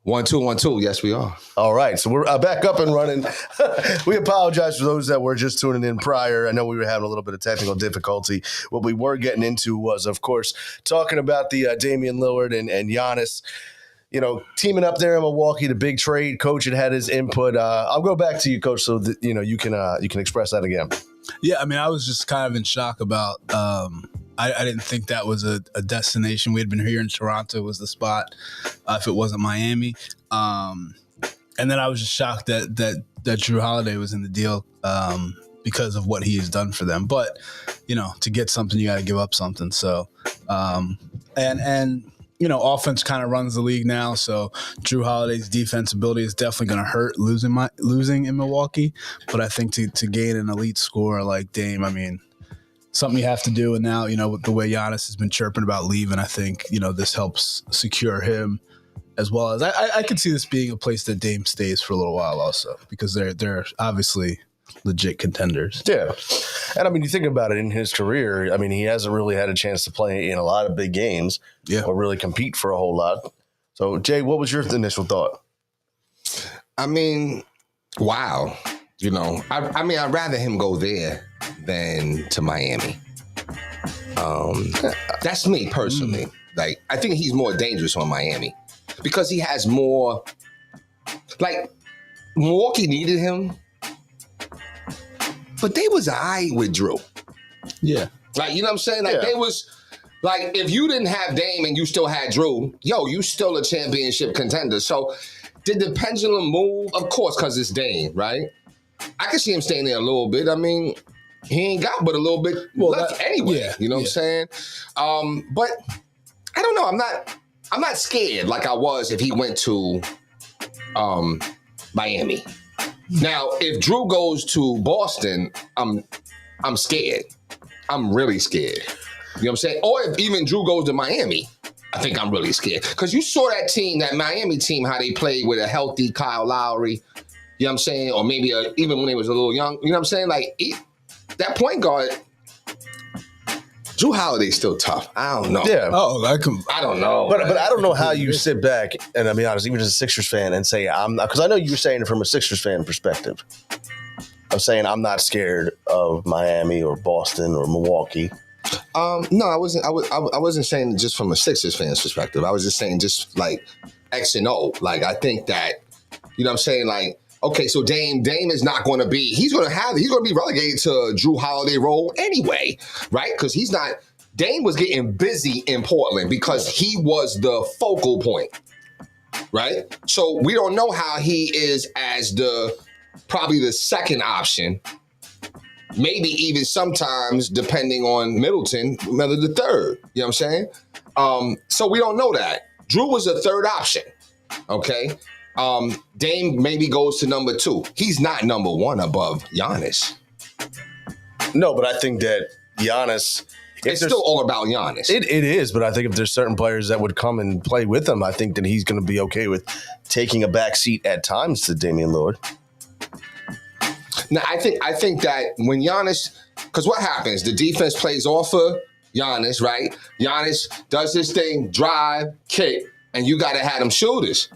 1, 2, 1, 2. Yes, we are. All right, so we're back up and running. We apologize for those that were just tuning in prior. I know we were having a little bit of technical difficulty. What we were getting into was, of course, talking about the Damian Lillard and Giannis, teaming up there in Milwaukee, the big trade. Coach had his input. I'll go back to you, Coach, so that, you can express that again. Yeah, I mean, I was just kind of in shock about I didn't think that was a destination. We had been hearing Toronto was the spot if it wasn't Miami. And then I was just shocked that Jrue Holiday was in the deal because of what he has done for them. But, to get something, you got to give up something. So, offense kind of runs the league now. So Jrue Holiday's defense ability is definitely going to hurt losing in Milwaukee. But I think to gain an elite scorer like Dame, I mean, something you have to do. And now, with the way Giannis has been chirping about leaving, I think, this helps secure him as well as I could see this being a place that Dame stays for a little while also because they're obviously legit contenders. Yeah. And I mean, you think about it in his career, I mean, he hasn't really had a chance to play in a lot of big games or really compete for a whole lot. So, Jay, what was your initial thought? I mean, wow. I'd rather him go there than to Miami. That's me personally. Like, I think he's more dangerous on Miami because he has more. Like, Milwaukee needed him, but they was all right with Jrue. Yeah. Like, you know what I'm saying? Like, they was. Like, if you didn't have Dame and you still had Jrue, you still a championship contender. So, did the pendulum move? Of course, because it's Dame, right? I can see him staying there a little bit. I mean, he ain't got but a little bit left anyway. Yeah, you know what I'm saying? But I don't know. I'm not scared like I was if he went to Miami. Now, if Jrue goes to Boston, I'm scared. I'm really scared. You know what I'm saying? Or if even Jrue goes to Miami, I think I'm really scared. Because you saw that Miami team, how they played with a healthy Kyle Lowry. You know what I'm saying? Or maybe even when they was a little young. You know what I'm saying? Like, that point guard, Jrue Holiday's still tough. I don't know. Yeah. I don't know. But I don't know how you sit back, and I'll be honest, even as a Sixers fan, and say I'm not, because I know you were saying it from a Sixers fan perspective. I'm saying I'm not scared of Miami or Boston or Milwaukee. No, I wasn't. I wasn't saying just from a Sixers fan's perspective. I was just saying just like X and O. Like, I think that, you know what I'm saying? Like, okay, so Dame is not going to be, he's going to be relegated to Jrue Holiday role anyway, right? Because Dame was getting busy in Portland because he was the focal point, right? So we don't know how he is as probably the second option, maybe even sometimes depending on Middleton, whether the third, you know what I'm saying? So we don't know that. Jrue was a third option, okay? Dame maybe goes to number 2. He's not number 1 above Giannis. No, but I think that Giannis... It's still all about Giannis. It is, but I think if there's certain players that would come and play with him, I think that he's going to be okay with taking a back seat at times to Damian Lillard. Now, I think that when Giannis... Because what happens? The defense plays off of Giannis, right? Giannis does this thing, drive, kick, and you got to have them shooters.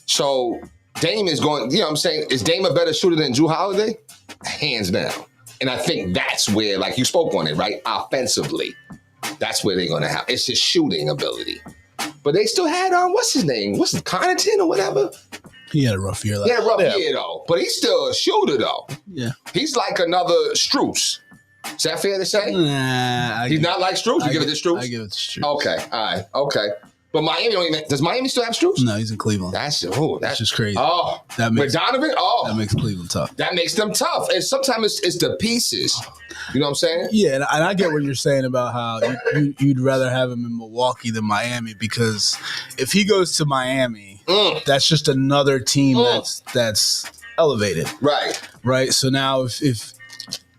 So Dame is going, you know what I'm saying? Is Dame a better shooter than Jrue Holiday? Hands down. And I think that's where, like you spoke on it, right? Offensively, that's where they're going to have. It's his shooting ability. But they still had, what's his name? What's it, Connaughton or whatever? He had a rough year. He had a rough year, though. But he's still a shooter, though. Yeah. He's like another Strus. Is that fair to say? Nah. He's not like Strus? You give it to Strus? I give it to Strus. Okay. All right. Okay. But Miami don't even... Does Miami still have Strus? No, he's in Cleveland. That's just crazy. Oh. That makes Donovan? Oh. That makes Cleveland tough. That makes them tough. And sometimes it's the pieces. You know what I'm saying? Yeah, and I get what you're saying about how you'd rather have him in Milwaukee than Miami, because if he goes to Miami, that's just another team that's elevated. Right. So now if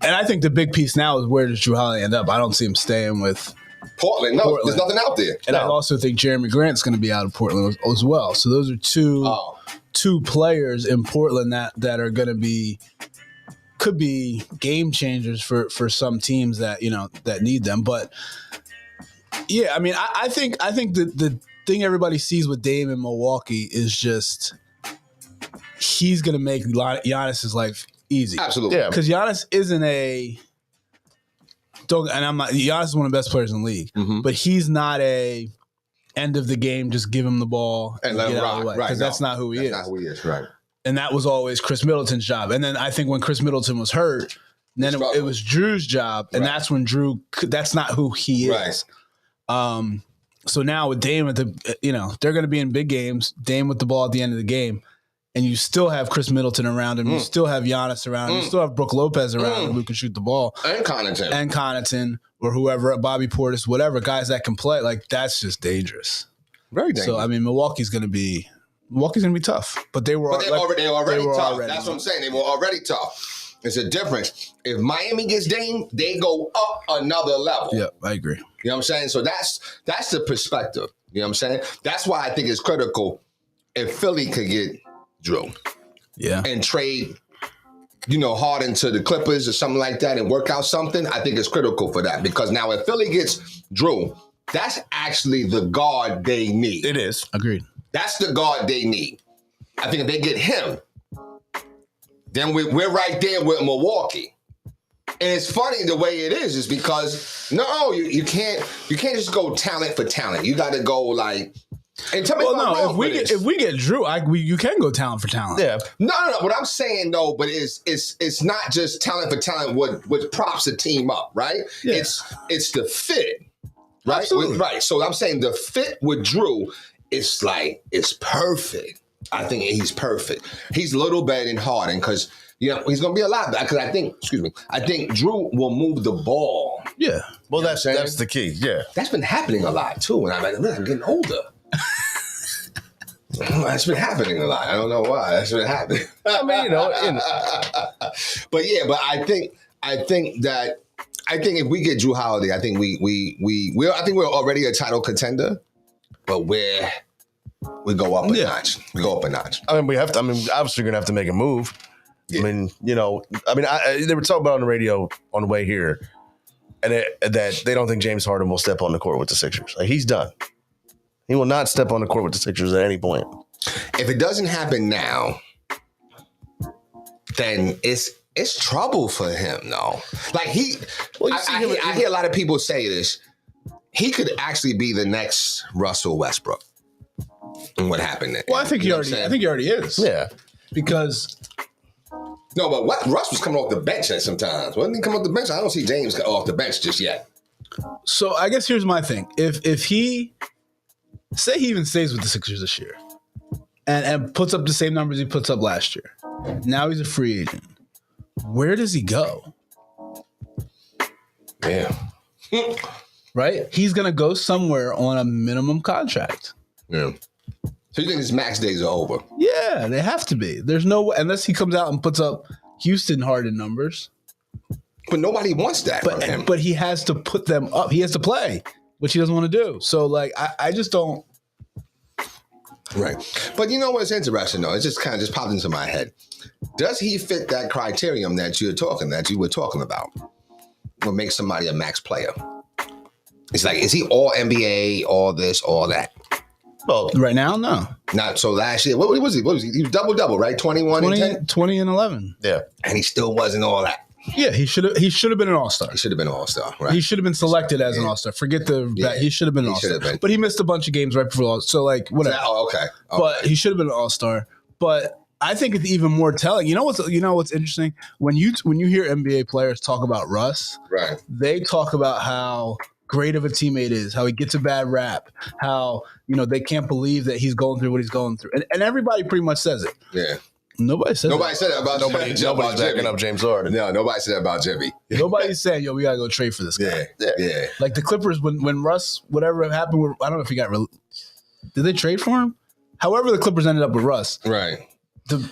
and I think the big piece now is, where does Jrue Holiday end up? I don't see him staying with Portland. No, there's nothing out there. And I also think Jeremy Grant's going to be out of Portland as well. So those are two players in Portland that are going to could be game changers for some teams that, that need them. But yeah, I mean, I think the thing everybody sees with Dame in Milwaukee is just he's gonna make Giannis's life easy. Absolutely. Yeah. Because Giannis isn't a and I'm not. Giannis is one of the best players in the league, but he's not a end of the game. Just give him the ball And let get him out of the rock. way, Right. because that's not who he is. Not who he is. Right. And that was always Chris Middleton's job. And then I think when Chris Middleton was hurt, then it was Drew's job, and that's when Drew. That's not who he is. Right. So now with Dame at they're going to be in big games. Dame with the ball at the end of the game, and you still have Chris Middleton around him. You still have Giannis around him. You still have Brook Lopez around him who can shoot the ball, And Connaughton. or whoever, Bobby Portis, whatever guys that can play. Like that's just dangerous. Very dangerous. So I mean, Milwaukee's going to be tough, but they were already tough. already That's what I'm saying. They were already tough. It's a difference. If Miami gets Dame, they go up another level. Yeah, I agree. You know what I'm saying? So that's the perspective. You know what I'm saying? That's why I think it's critical if Philly could get Drew Yeah. and trade, Harden to the Clippers or something like that and work out something. I think it's critical for that, because now if Philly gets Drew, that's actually the guard they need. It is. Agreed. That's the guard they need. I think if they get him, then we're right there with Milwaukee. And it's funny the way it is because you can't just go talent for talent. You got to go like. And tell me if we get Drew, you can go talent for talent. Yeah. No. What I'm saying though, but it's not just talent for talent. What props a team up, right? Yeah. It's the fit, right? Absolutely. Right. So I'm saying the fit with Drew, it's perfect. I think he's perfect. He's a little better than Harden because he's going to be a lot better. Because I think Drew will move the ball. Yeah. Well, that's the key. Yeah. That's been happening a lot too. And I'm getting older. That's been happening a lot. I don't know why. That's been happening. I mean, but I think if we get Drew Holiday, I think we're already a title contender, but we go up a notch. We go up a notch. I mean, obviously, you're gonna have to make a move. Yeah. I mean, they were talking about on the radio on the way here, and that they don't think James Harden will step on the court with the Sixers. Like, he's done. He will not step on the court with the Sixers at any point. If it doesn't happen now, then it's trouble for him, though. Like I hear a lot of people say this. He could actually be the next Russell Westbrook. And what happened there? Well, I think he already is. Yeah. Because no, but Russ was coming off the bench at sometimes. Wasn't he coming off the bench? I don't see James off the bench just yet. So I guess here's my thing. If he say he even stays with the Sixers this year and puts up the same numbers he puts up last year, now he's a free agent. Where does he go? Yeah. Right? He's gonna go somewhere on a minimum contract. Yeah. So you think his max days are over? Yeah, they have to be. There's no way, unless he comes out and puts up Houston Harden numbers. But nobody wants that from him. But he has to put them up. He has to play, which he doesn't want to do. So, like, I just don't. Right. But you know what's interesting, though? It just kind of just popped into my head. Does he fit that criterion that you were talking about? What makes somebody a max player? It's like, is he all NBA, all this, all that? Well, right now, no. Not so last year. What was he? He was double, right? 21 and 10? 20 and 11. Yeah. And he still wasn't all that. Yeah, he should have been an all-star. He should have been an all-star, right? He should have been selected as an all-star. Forget he should have been an all-star. But he missed a bunch of games right before all. So like whatever. Oh, okay. But he should have been an all-star. But I think it's even more telling. You know what's interesting? When you hear NBA players talk about Russ, right? They talk about how great of a teammate is, how he gets a bad rap, how they can't believe that he's going through what he's going through, and everybody pretty much says it. Yeah. Nobody said that about nobody's backing up James Harden. No, nobody said that about Jimmy. Nobody's saying, we gotta go trade for this guy. Yeah. Like the Clippers, when Russ, whatever happened with, I don't know if he got did they trade for him? However, the Clippers ended up with Russ. Right.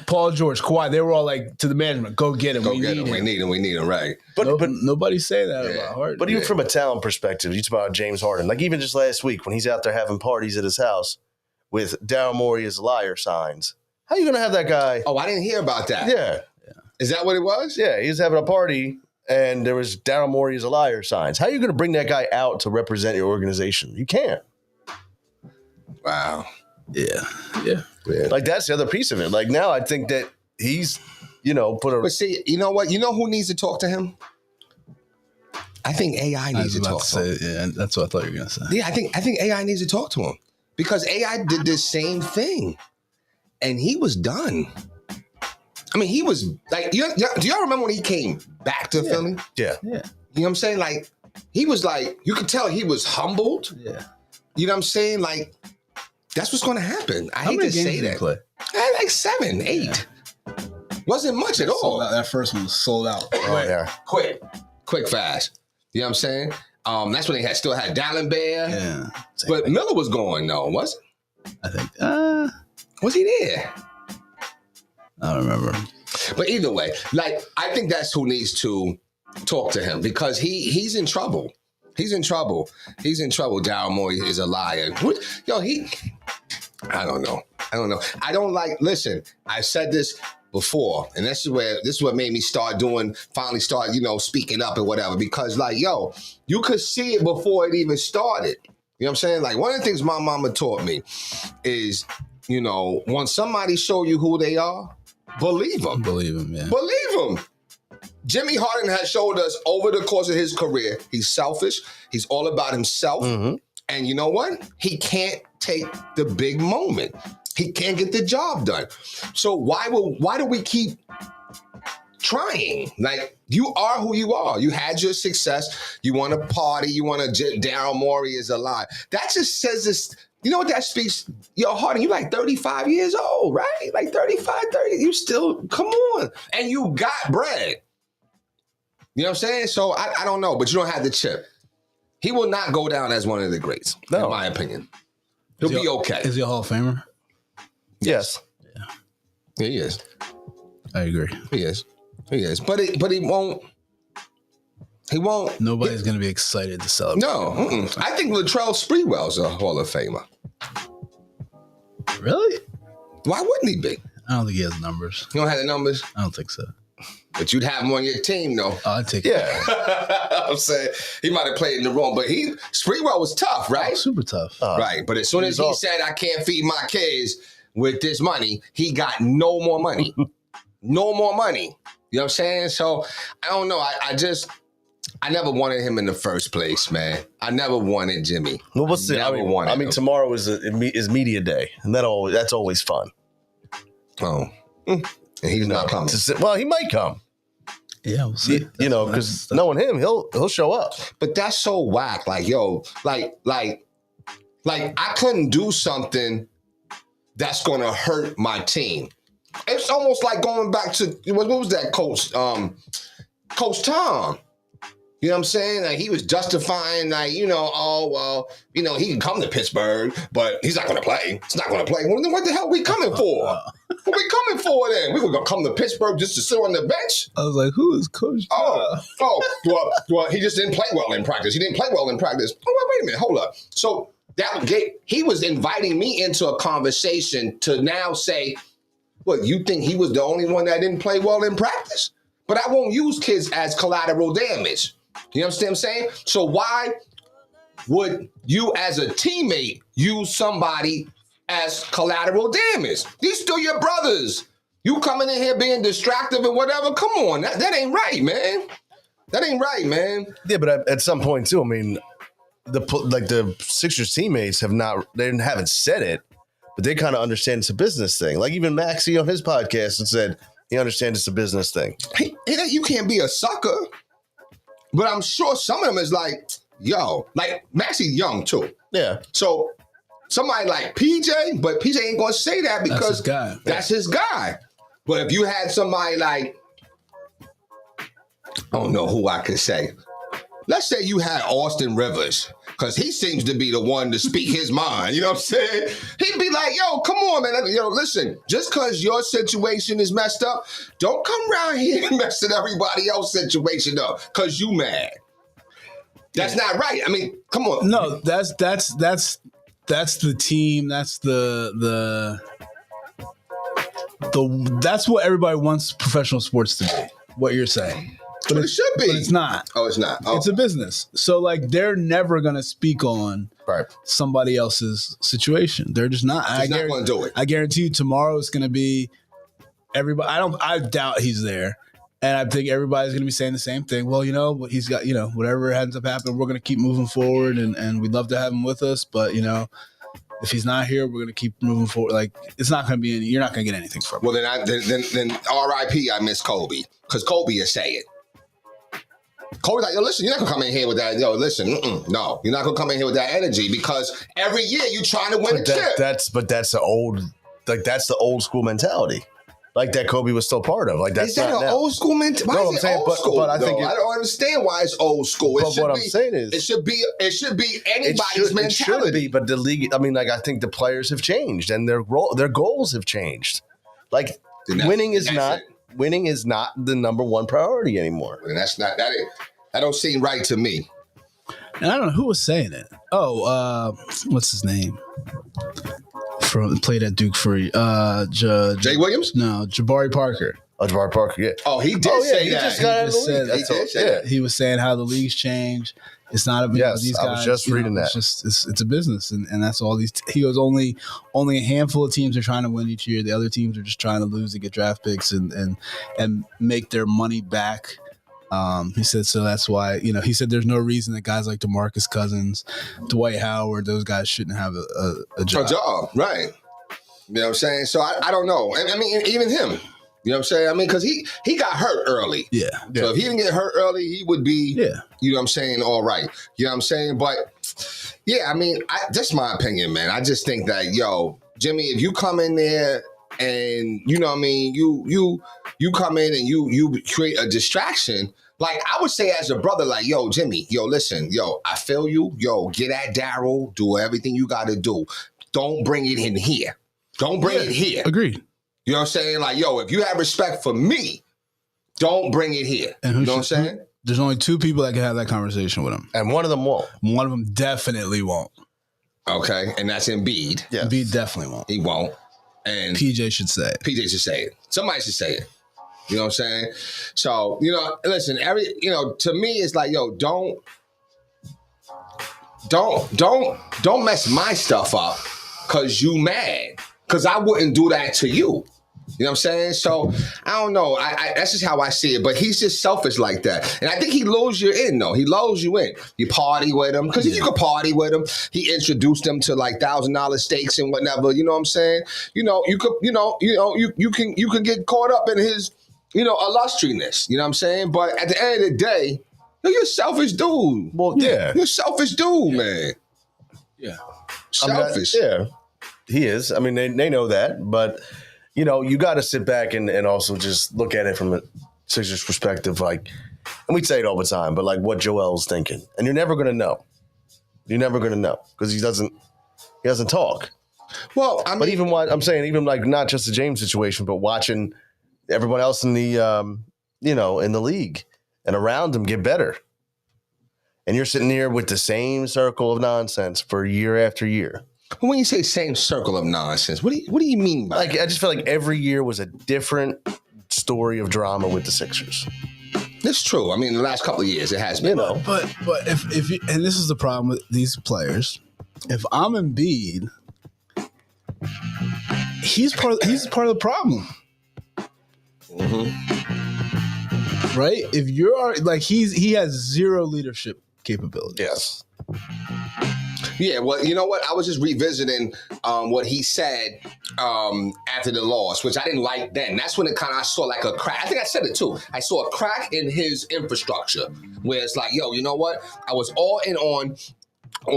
Paul George, Kawhi, they were all like to the management, go get him. We need him, right. But nobody's saying that about Harden. But even from a talent perspective, you talk about James Harden. Like even just last week when he's out there having parties at his house with Daryl Morey as liar signs. How are you going to have that guy? Oh, I didn't hear about that. Yeah. Is that what it was? Yeah, he was having a party and there was Daryl Morey as a liar signs. How are you going to bring that guy out to represent your organization? You can't. Wow. Yeah. Like that's the other piece of it. Like now, I think that he's, put a. But see, you know what? You know who needs to talk to him? I think AI needs to talk to him. Yeah, that's what I thought you were gonna say. Yeah, I think AI needs to talk to him because AI did this same thing, and he was done. I mean, he was like, do y'all remember when he came back to Philly? Yeah. Yeah. You know what I'm saying? Like, he was like, you could tell he was humbled. Yeah. You know what I'm saying? Like, that's what's going to happen. I How hate many to games say did he that. play? Like 7, 8. Wasn't much at all. Sold out. That first one was sold out. Oh, yeah. Quick, fast. You know what I'm saying? That's when they still had Dallenberg. Yeah. But Miller was going though, wasn't? I think. Was he there? I don't remember. But either way, like I think that's who needs to talk to him because he's in trouble. He's in trouble. Daryl Morey is a liar. I don't know. I don't like. Listen, I said this before, and this is what made me finally start, speaking up and whatever. Because you could see it before it even started. You know what I'm saying? Like one of the things my mama taught me is, when somebody show you who they are, believe them. Believe him, yeah. Believe him. Jimmy Harden has showed us over the course of his career, he's selfish. He's all about himself. Mm-hmm. And you know what? He can't take the big moment. He can't get the job done. So why do we keep trying? Like, you are who you are. You had your success. You want to party. You want to Daryl Morey is alive. That just says this. You know what that speaks? Yo, Harden, you like 35 years old, right? Like 35, 30. You still, come on. And you got bread. You know what I'm saying? So I don't know, but you don't have the chip. He will not go down as one of the greats, in my opinion. He'll be okay. Is he a Hall of Famer? Yes. Yeah. He is. I agree. He is. But he won't. He won't. Nobody's going to be excited to celebrate. No. I think Latrell Sprewell's a Hall of Famer. Really? Why wouldn't he be? I don't think he has numbers. You don't have the numbers? I don't think so. But you'd have him on your team, though. Oh, I'd take it. Yeah. I'm saying he might have played in the wrong, but Sprewell was tough, right? Oh, super tough. Right. But as soon as he said, I can't feed my kids with this money, he got no more money. No more money. You know what I'm saying? So I don't know. I never wanted him in the first place, man. I never wanted Jimmy. Well, we'll see. I mean, tomorrow is media day, and that's always fun. Oh. And he's not coming. Well, he might come. Yeah, we'll see. Because knowing him, he'll show up. But that's so whack. Like, yo, like I couldn't do something that's gonna hurt my team. It's almost like going back to what was that coach? Coach Tom. You know what I'm saying? Like he was justifying, he can come to Pittsburgh, but he's not going to play. He's not going to play. Well, then what the hell are we coming for? What are we coming for then? We were going to come to Pittsburgh just to sit on the bench? I was like, who is Coach Tom? Well, he just didn't play well in practice. He didn't play well in practice. Oh, wait a minute. Hold up. So he was inviting me into a conversation to now say, what, you think he was the only one that didn't play well in practice? But I won't use kids as collateral damage. You understand what I'm saying? So why would you as a teammate use somebody as collateral damage? These still your brothers. You coming in here being distractive and whatever? Come on, that ain't right, man. That ain't right, man. Yeah, but at some point too, I mean, the Sixers teammates haven't said it, but they kind of understand it's a business thing. Like even Maxey on his podcast and said he understands it's a business thing. You can't be a sucker. But I'm sure some of them is like, yo, like Maxey's young too. Yeah. So somebody like PJ, but PJ ain't gonna say that because that's his guy. But if you had somebody like, I don't know who I could say. Let's say you had Austin Rivers, because he seems to be the one to speak his mind. You know what I'm saying? He'd be like, yo, come on, man. Yo, listen, just because your situation is messed up, don't come around here and messing everybody else's situation up because you mad. That's not right. I mean, come on. No, that's the team. That's that's what everybody wants professional sports to be. What you're saying. But it should be. But it's not. Oh, it's not. Oh. It's a business. So like they're never gonna speak on Right. somebody else's situation. They're just not. He's not going to do it. I guarantee you tomorrow it's gonna be everybody. I doubt he's there. And I think everybody's going to be saying the same thing. Well, you know, he's got, you know, whatever ends up happening, we're going to keep moving forward and we'd love to have him with us. But, you know, if he's not here, we're going to keep moving forward. Like, it's not going to be you're not going to get anything from him. Well, then R.I.P. I miss Kobe. Because Kobe is saying. Kobe's like, yo, listen, you're not going to come in here with that. Yo, listen, no. You're not going to come in here with that energy because every year you're trying to win a chip. That's the old school mentality. Like that Kobe was still part of. Like that's is that not an now. old school mentality? Why No, is I'm saying, it old school? but I think I don't understand why it's old school. But what I'm saying is, it should be anybody's mentality. It should be, but the league. I mean, like I think the players have changed and their goals have changed. Like winning is not the number one priority anymore. And that's not that. That don't seem right to me. And I don't know who was saying it. Oh, what's his name? Played at Duke for Jay Williams? No, Jabari Parker. Oh, Jabari Parker, yeah. Oh, he did say he that. just got out of the league. He did say that. He was saying how the league's changed. It's not a yes. these guys, I was just reading that. It's a business, and that's all these. He goes only a handful of teams are trying to win each year. The other teams are just trying to lose to get draft picks and make their money back. He said so. That's why he said there's no reason that guys like DeMarcus Cousins, Dwight Howard, those guys shouldn't have a job. A job, right? You know what I'm saying? So I don't know. I mean, even him. You know what I'm saying? I mean, because he got hurt early. Yeah. So if he didn't get hurt early, he would be. Yeah. You know what I'm saying? All right. You know what I'm saying? But yeah, I mean, that's my opinion, man. I just think that Jimmy, if you come in there and you know what I mean, you come in and you create a distraction. Like I would say as a brother, like, yo, Jimmy, listen, I feel you. Get at Daryl, do everything you got to do. Don't bring it in here. Don't bring it here. Agreed. You know what I'm saying? Like, if you have respect for me, don't bring it here. And you know what I'm saying? There's only two people that can have that conversation with him. And one of them won't. One of them definitely won't. Okay. And that's Embiid. Yeah. Embiid definitely won't. He won't. And PJ should say it. PJ should say it. Somebody should say it. You know what I'm saying? So, listen, to me, it's like, don't mess my stuff up because you mad. Because I wouldn't do that to you. You know what I'm saying? So, I don't know. I that's just how I see it. But he's just selfish like that. And I think he lulls you in, though. He lulls you in. You party with him. Because you can party with him. He introduced them to like $1,000 steaks and whatever. You know what I'm saying? You could, you can get caught up in his, illustriousness. You know what I'm saying? But at the end of the day, you're a selfish dude. Well, yeah. You're a selfish dude, man. Yeah. Selfish. He is. I mean, they know that, but you got to sit back and also just look at it from a Sixers perspective. Like, and we say it all the time, but like what Joel's thinking, and you're never going to know. You're never going to know because he doesn't talk. Well, I mean, even like not just the James situation, but watching everyone else in the in the league and around him get better, and you're sitting here with the same circle of nonsense for year after year. When you say same circle of nonsense, what do you mean by that? I just feel like every year was a different story of drama with the Sixers. It's true. I mean, the last couple of years it has been. But if you, and this is the problem with these players. If I'm Embiid, he's part of the problem. Mm-hmm. Right? If you're like he has zero leadership capabilities. Yes. Yeah, well, you know what? I was just revisiting what he said after the loss, which I didn't like then. That's when I saw like a crack. I think I said it too. I saw a crack in his infrastructure where it's like, you know what? I was all in on I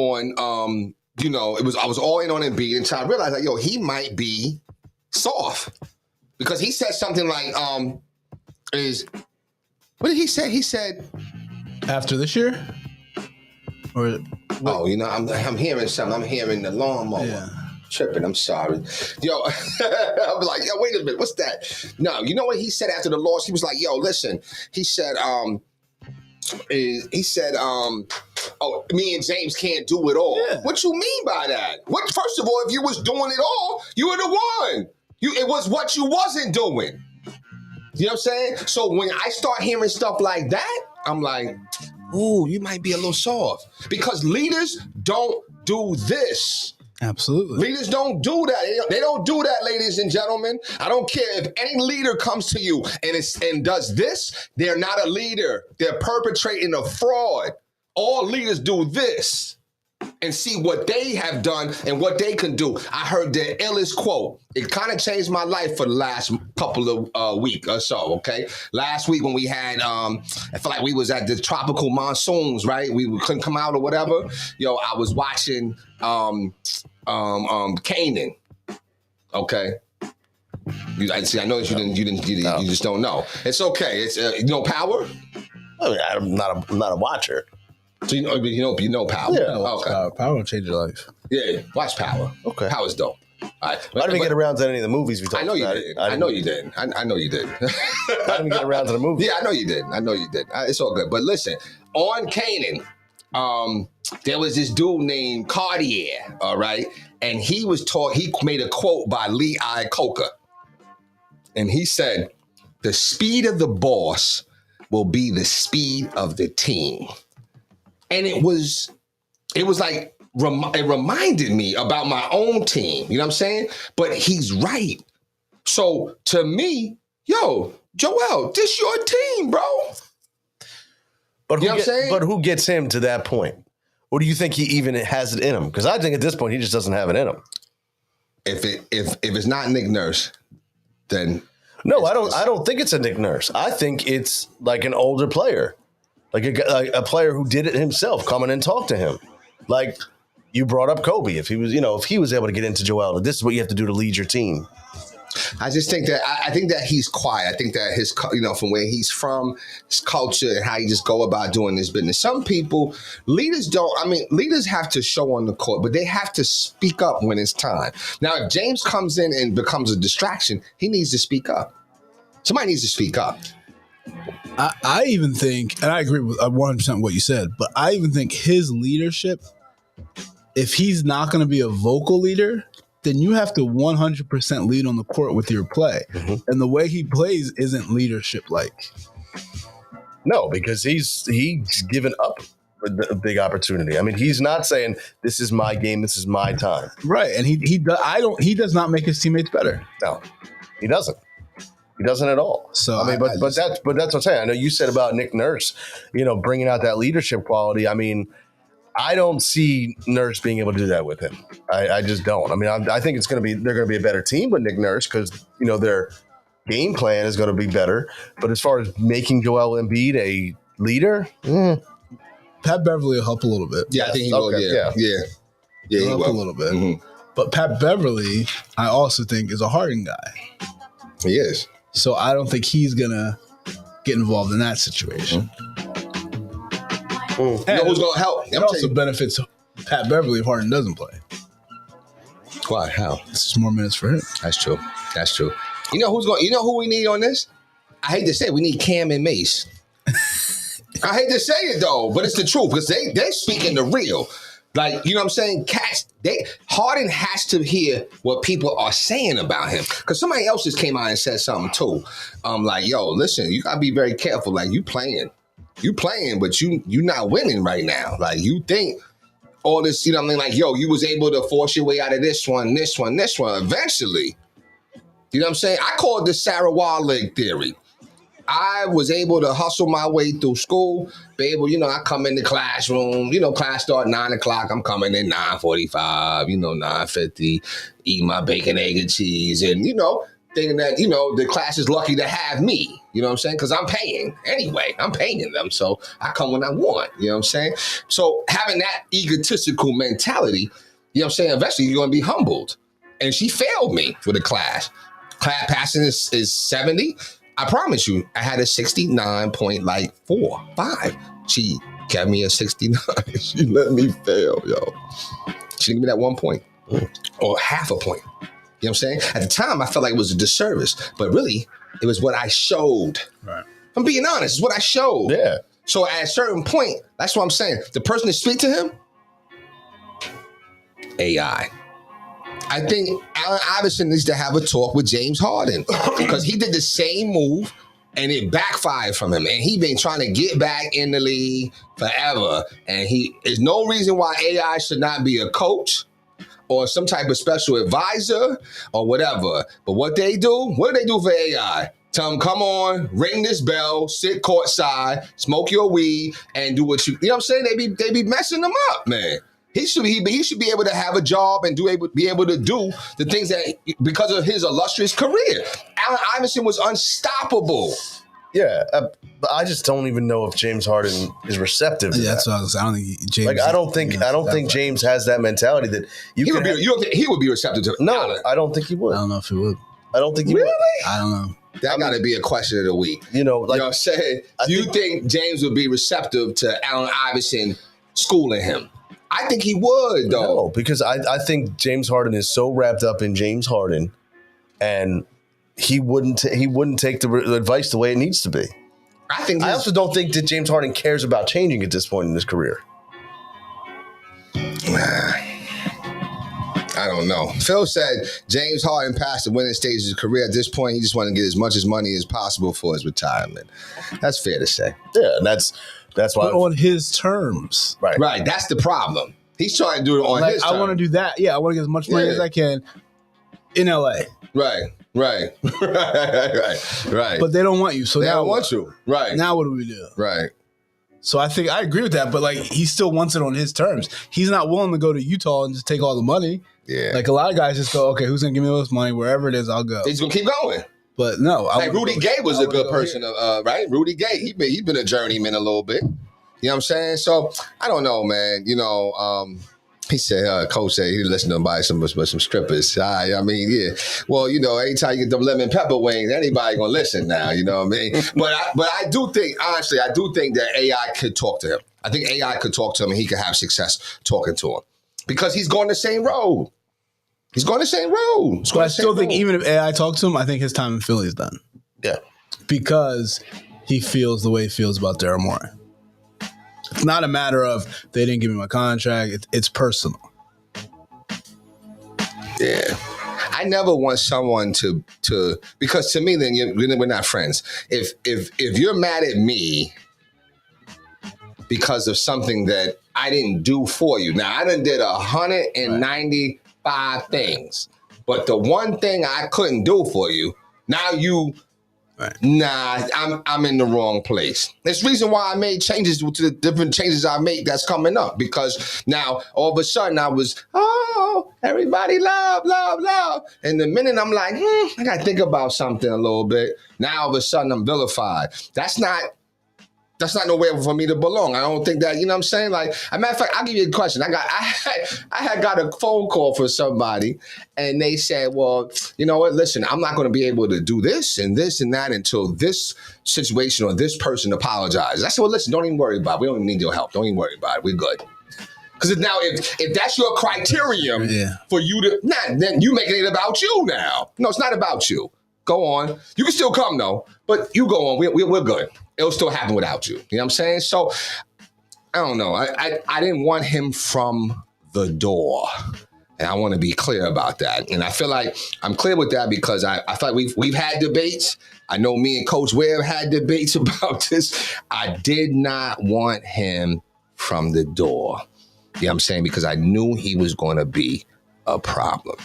was all in on Embiid until I realized like, he might be soft because he said something like, what did he say? He said after this year, or. Oh, I'm hearing something. I'm hearing the lawnmower. Yeah. Tripping. I'm sorry. I'm like, wait a minute. What's that? No, you know what he said after the loss? He was like, listen. He said, oh, me and James can't do it all. Yeah. What you mean by that? First of all, if you was doing it all, you were the one. It was what you wasn't doing. You know what I'm saying? So when I start hearing stuff like that, I'm like, ooh, you might be a little soft. Because leaders don't do this. Absolutely. Leaders don't do that. They don't do that, ladies and gentlemen. I don't care if any leader comes to you and does this, they're not a leader. They're perpetrating a fraud. All leaders do this and see what they have done and what they can do. I heard their illest quote. It kind of changed my life for the last couple of week or so, okay? Last week when we had, I feel like we was at the tropical monsoons, right? We couldn't come out or whatever. Yo, I was watching Kanan, okay? I know that you just don't know. It's okay. It's you know Power? I mean, I'm not a watcher. So you know Power. Yeah. Okay. Power will change your life. Yeah, watch Power. Okay. Power's dope. All right. I didn't get around to any of the movies we talked about. I know you did. I know you did. I know you did. I didn't get around to the movie. Yeah, I know you did. It's all good. But listen, on Kanan, there was this dude named Cartier, all right? And he made a quote by Lee Iacocca. And he said, the speed of the boss will be the speed of the team. And it was like, it reminded me about my own team. You know what I'm saying? But he's right. So to me, yo, Joel, this your team, bro. But You know what I'm saying? But who gets him to that point? Or do you think he even has it in him? Because I think at this point he just doesn't have it in him. If it's not Nick Nurse, then no, I don't think it's a Nick Nurse. I think it's like an older player, like a player who did it himself. Come in and talk to him, like you brought up Kobe. If he was able to get into Joel, this is what you have to do to lead your team. I just think that I think that he's quiet. I think that his, from where he's from, his culture, and how he just go about doing this business. Some people, leaders don't. I mean, leaders have to show on the court, but they have to speak up when it's time. Now, if James comes in and becomes a distraction, he needs to speak up. Somebody needs to speak up. I even think, and I agree with 100% what you said, but I even think his leadership, if he's not going to be a vocal leader, then you have to 100% lead on the court with your play. Mm-hmm. And the way he plays isn't leadership-like. No, because he's given up a big opportunity. I mean, he's not saying, this is my game, this is my time. Right, and he does not make his teammates better. No, he doesn't. He doesn't at all. So I mean, but that's what I'm saying. I know you said about Nick Nurse, bringing out that leadership quality. I mean, I don't see Nurse being able to do that with him. I just don't. I mean, I think they're going to be a better team with Nick Nurse because their game plan is going to be better. But as far as making Joel Embiid a leader, Pat Beverly will help a little bit. Yeah, I think he will. Yeah, he'll help a little bit. Mm-hmm. But Pat Beverly, I also think, is a Harden guy. He is. So I don't think he's gonna get involved in that situation. You know who's gonna help? It also benefits Pat Beverly if Harden doesn't play. Why? How? It's just more minutes for him. That's true. You know who we need on this? I hate to say it, we need Cam and Mace. I hate to say it though, but it's the truth because they're speaking the real. Like, you know what I'm saying? Harden has to hear what people are saying about him. Because somebody else just came out and said something too. Like, yo, listen, you gotta be very careful. Like, you playing, but you not winning right now. Like, you think all this, you know what I mean? Like, yo, you was able to force your way out of this one. Eventually, you know what I'm saying? I call it the Sarah Wildleg theory. I was able to hustle my way through school, be able, I come in the classroom, class start 9 o'clock. I'm coming in 9:45, 9:50, eat my bacon, egg, and cheese. And, thinking that, the class is lucky to have me, you know what I'm saying? Because I'm paying anyway. I'm paying them. So I come when I want, you know what I'm saying? So having that egotistical mentality, you know what I'm saying? Eventually you're going to be humbled. And she failed me with the class. Class passing is 70. I promise you, I had a 69.45. She gave me a 69. She let me fail, yo. She didn't give me that 1 point or half a point. You know what I'm saying? At the time, I felt like it was a disservice, but really, it was what I showed. Right. I'm being honest, it's what I showed. Yeah. So at a certain point, that's what I'm saying. The person to speak to him, AI. I think Allen Iverson needs to have a talk with James Harden because he did the same move and it backfired from him. And he been trying to get back in the league forever. And there's no reason why AI should not be a coach or some type of special advisor or whatever. But what do they do for AI? Tell them, come on, ring this bell, sit courtside, smoke your weed, and do what you know what I'm saying? They be messing them up, man. He should be able to have a job and be able to do the things that because of his illustrious career. Allen Iverson was unstoppable. Yeah, but I just don't even know if James Harden is receptive to that. That's what I was saying. I don't think James. Like, I don't think James has that mentality that He would be receptive to it. No, Allen. I don't think he would. I don't know if he would. I don't think he Really? would. I don't know. That got to be a question of the week. You know, like, you know what I'm saying? Do you think James would be receptive to Allen Iverson schooling him? I think he would, though. No, because I think James Harden is so wrapped up in James Harden, and he wouldn't take the advice the way it needs to be. I also don't think that James Harden cares about changing at this point in his career. I don't know. Phil said James Harden passed the winning stage of his career. At this point, he just wanted to get as much as money as possible for his retirement. That's fair to say. Yeah, and that's why. But on his terms. Right. That's the problem. He's trying to do it on his terms. I want to do that. Yeah, I want to get as much money as I can in LA. Right. Right. But they don't want you. So they now don't want you. Right. Now what do we do? Right. So I think I agree with that, but like he still wants it on his terms. He's not willing to go to Utah and just take all the money. Yeah. Like a lot of guys just go, okay, who's gonna give me all this money? Wherever it is, I'll go. He's gonna keep going. But no, like Rudy Gay was a good person, right? Rudy Gay, he's been a journeyman a little bit. You know what I'm saying? So I don't know, man. You know, he said, Coach said he listened to him buy some strippers. I mean, yeah. Well, you know, anytime you get them lemon pepper wings, anybody gonna listen now. You know what I mean? But I do think, honestly, that AI could talk to him. I think AI could talk to him and he could have success talking to him because he's going the same road. He's going the same road. But I still think even if AI talks to him, I think his time in Philly is done. Yeah, because he feels the way he feels about Daryl Morey. It's not a matter of they didn't give me my contract. It's personal. Yeah. I never want someone to because to me, then we're not friends. If you're mad at me because of something that I didn't do for you. Now, I done did 195 things, but the one thing I couldn't do for you, now you... Right. Nah, I'm in the wrong place. There's the reason why I made changes to the different changes I make that's coming up because now all of a sudden I was, everybody love. And the minute I'm like, I got to think about something a little bit. Now all of a sudden I'm vilified. That's not nowhere for me to belong. I don't think that, you know what I'm saying? Like, as a matter of fact, I'll give you a question. I had got a phone call from somebody and they said, well, you know what? Listen, I'm not going to be able to do this and that until this situation or this person apologizes. I said, well, listen, don't even worry about it. We don't even need your help. Don't even worry about it. We're good. Because now if that's your criterion for you to, then you making it about you now. No, it's not about you. Go on. You can still come though, but you go on. We're good. It'll still happen without you. You know what I'm saying? So I don't know. I didn't want him from the door. And I want to be clear about that. And I feel like I'm clear with that because I feel like we've had debates. I know me and Coach Webb had debates about this. I did not want him from the door. You know what I'm saying? Because I knew he was going to be a problem.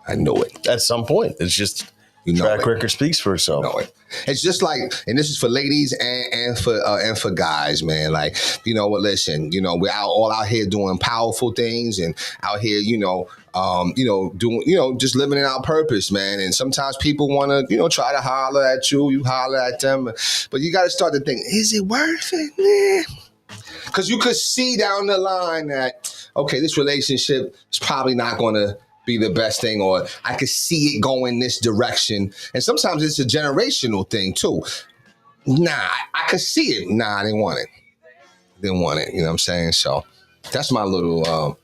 I knew it. At some point. It's just... track record speaks for itself. No, it's just like, and this is for ladies and for guys, man. Like, you know what? Listen, you know, we're all out here doing powerful things and out here, doing, just living in our purpose, man. And sometimes people want to, try to holler at you, you holler at them, but you got to start to think, is it worth it? Because you could see down the line that, okay, this relationship is probably not going to be the best thing, or I could see it going this direction. And sometimes it's a generational thing too. Nah, I could see it. Nah, I didn't want it. You know what I'm saying? So that's my little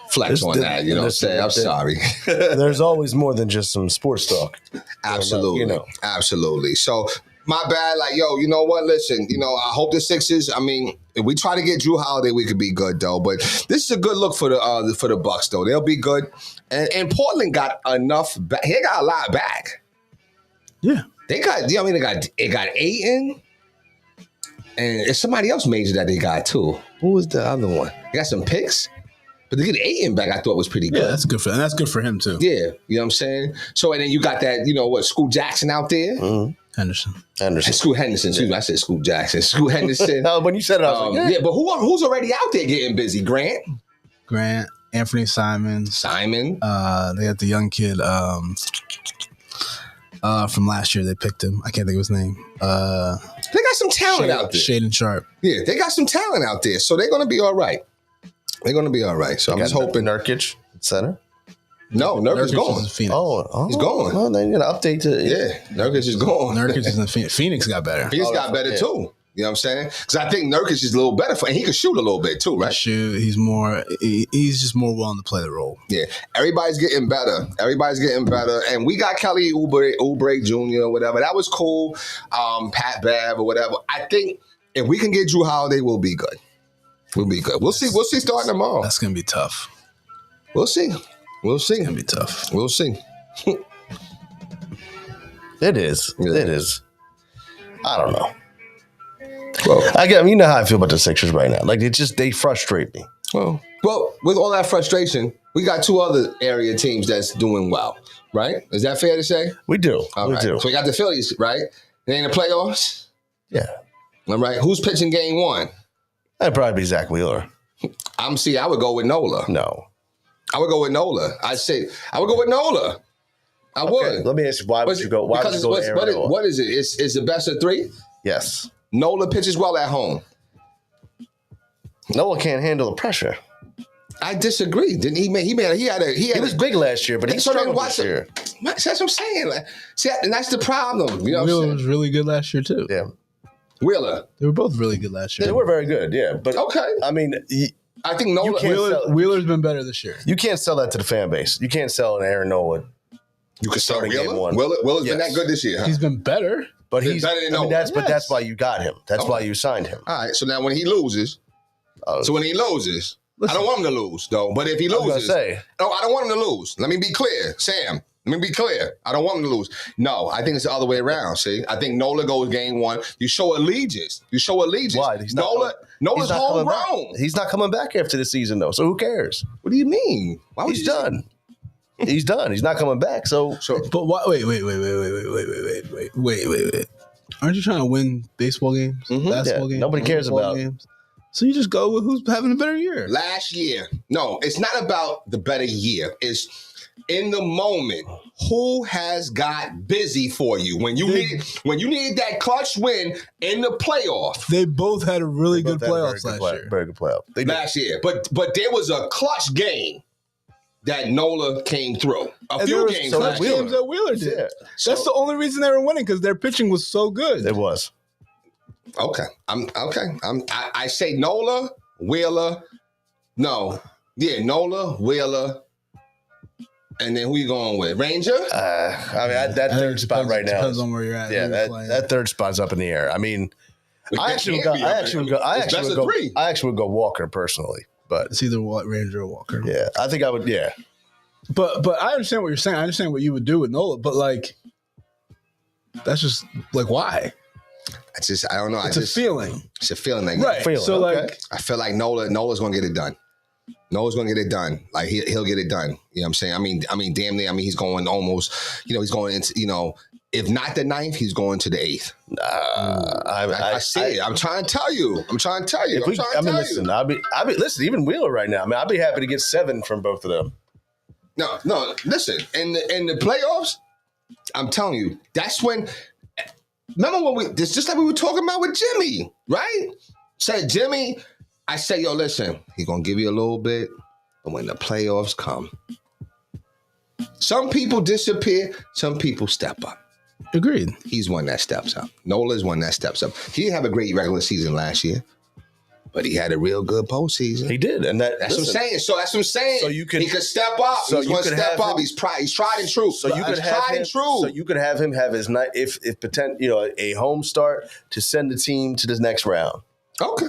flex on that. You know what I'm saying? I'm sorry. There's always more than just some sports talk. Absolutely. Absolutely. So my bad. Like, yo, you know what? Listen, I hope the Sixers, if we try to get Drew Holiday, we could be good though. But this is a good look for the Bucks though. They'll be good. And Portland got enough back. He got a lot back. Yeah. They got, you know, I mean, they got Ayton, and it's somebody else major that they got too. Who was the other one? They got some picks, but to get Ayton back, I thought was pretty good. Yeah, that's good for, and that's good for him too. Yeah, you know what I'm saying? So, and then you got that, you know what, Scoot Jackson out there. Henderson. Scoot Henderson, excuse me. I said Scoot Jackson. Scoot Henderson. When you said it, I was like, yeah, but who's already out there getting busy? Grant, Anthony Simons. Simon. They got the young kid from last year. They picked him. I can't think of his name. They got some talent out there. Shaden Sharp. Yeah, they got some talent out there, so they're gonna be all right. They're gonna be all right. So I'm just hoping. Nurkic center. No, Nurkic is Nurkic gone. is in Phoenix. He's gone. Well, then you got to update to Yeah, Nurkic is gone. Nurkic is in Phoenix. Phoenix got better. He's got better too. You know what I'm saying? Because I think Nurkic is a little better and he can shoot a little bit too, right? Shoot, he's just more willing to play the role. Yeah, everybody's getting better. And we got Kelly Oubre Jr. or whatever. That was cool. Pat Bev or whatever. I think if we can get Drew Holiday, we'll be good. We'll be good. We'll see starting tomorrow. That's gonna be tough. We'll see. It's gonna be tough. We'll see. It is. Yeah. It is. I don't know. Well, You know how I feel about the Sixers right now. Like they frustrate me. well, with all that frustration, we got two other area teams that's doing well, right? Is that fair to say? We do. All we right. do. So we got the Phillies, right? They in the playoffs. Yeah. All right. Who's pitching game one? That'd probably be Zach Wheeler. I would go with Nola. No. I would go with Nola. I would go with Nola. I would. Let me ask you, why would you go? Why would you go to Aaron Nola? What is it? It's the best of three? Yes. Nola pitches well at home. Nola can't handle the pressure. I disagree. Didn't he? He was big last year, but he struggled this year. That's what I'm saying. Like, see, and that's the problem. You know what I'm Wheeler saying? was really good last year too. Yeah. Wheeler. They were both really good last year. They were very good, yeah. But Okay. I mean, I think Nola. Wheeler's been better this year. you can't sell that to the fan base. You can't sell an Aaron Nola. You can start Starting game Wheeler. one. Wheeler's been Yes. that good this year, huh? He's been better. But Been he's better than Nola. but that's why you got him. That's why you signed him. All right. So now when he loses, I don't want him to lose though. But if he I was gonna loses, say, no, I don't want him to lose. Let me be clear, Sam. Let me be clear. I don't want him to lose. No, I think it's the other way around. See, I think Nola goes game one. You show allegiance. why? Nola's homegrown. He's not coming back after the season though. So who cares? What do you mean? Why would He's you done. He's done. He's not coming back. So But why, wait. Aren't you trying to win baseball games, basketball games? nobody cares football about games. So you just go with who's having a better year. Last year, no, it's not about the better year. It's in the moment. Who has got busy for you when you needed that clutch win in the playoff They both had a really good Both had a playoffs very good last year. Very good playoff. They did. last year? But there was a clutch game that Nola came through. A And few there was games some last games year. that Wheeler did. Yeah. That's the only reason they were winning because their pitching was so good. It was. Okay. I say Nola, Wheeler. No. Yeah, Nola, Wheeler. And then who you going with? Ranger? That third spot right now. Depends on where you're at. Yeah, who you're playing. that third spot's up in the air. I mean, I actually would It's best of three. go Walker personally, but It's either Ranger or Walker. yeah, I think I would. Yeah, But I understand what you're saying. I understand what you would do with Nola, but like, that's just like why? I don't know. It's a feeling, It's a feeling. Like, right? feeling, So okay. like, I feel like Nola's gonna get it done. Nola's gonna get it done. Like he'll get it done. You know what I'm saying? I mean, damn near. I mean, he's going almost. He's going into. If not the 9th, he's going to the 8th. I see it. I'm trying to tell you. Listen, listen. Even Wheeler right now. I mean, I'd be happy to get 7 from both of them. No. Listen, in the playoffs, I'm telling you, that's when. Remember when it's just like we were talking about with Jimmy, right? Said Jimmy, I say, yo, listen, he's gonna give you a little bit, but when the playoffs come, some people disappear, some people step up. agreed. He's one that steps up. Nola's one that steps up. He didn't have a great regular season last year, but he had a real good postseason. He did, and That's what I'm saying. So that's what I'm saying. So he could step up. So He's going to step up. He's tried and true. So you could He's have tried him. and true. So you could have him have his night if a home start to send the team to the next round. Okay.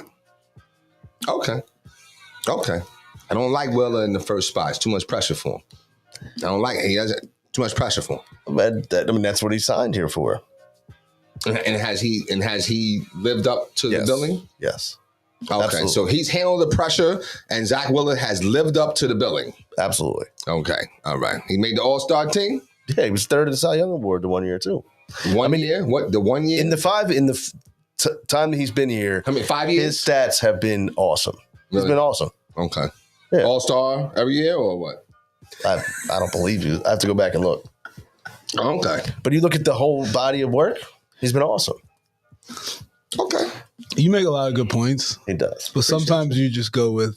I don't like Wheeler in the first spot. It's too much pressure for him. I don't like it. He has too much pressure for him. But that's what he signed here for. And has he lived up to the Yes. billing? Yes. Okay, Absolutely. so he's handled the pressure, and Zach Wheeler has lived up to the billing. Absolutely. Okay, all right. He made the All-Star team Yeah, he was third in the Cy Young Award the 1 year too. 1 year. What the 1 year? In the time that he's been here, 5 his years? stats have been awesome. He's Really? been awesome. Okay. Yeah. All-Star every year or what? I don't believe you. I have to go back and look. Okay. But you look at the whole body of work, he's been awesome. Okay. You make a lot of good points, He does. but sometimes you just go with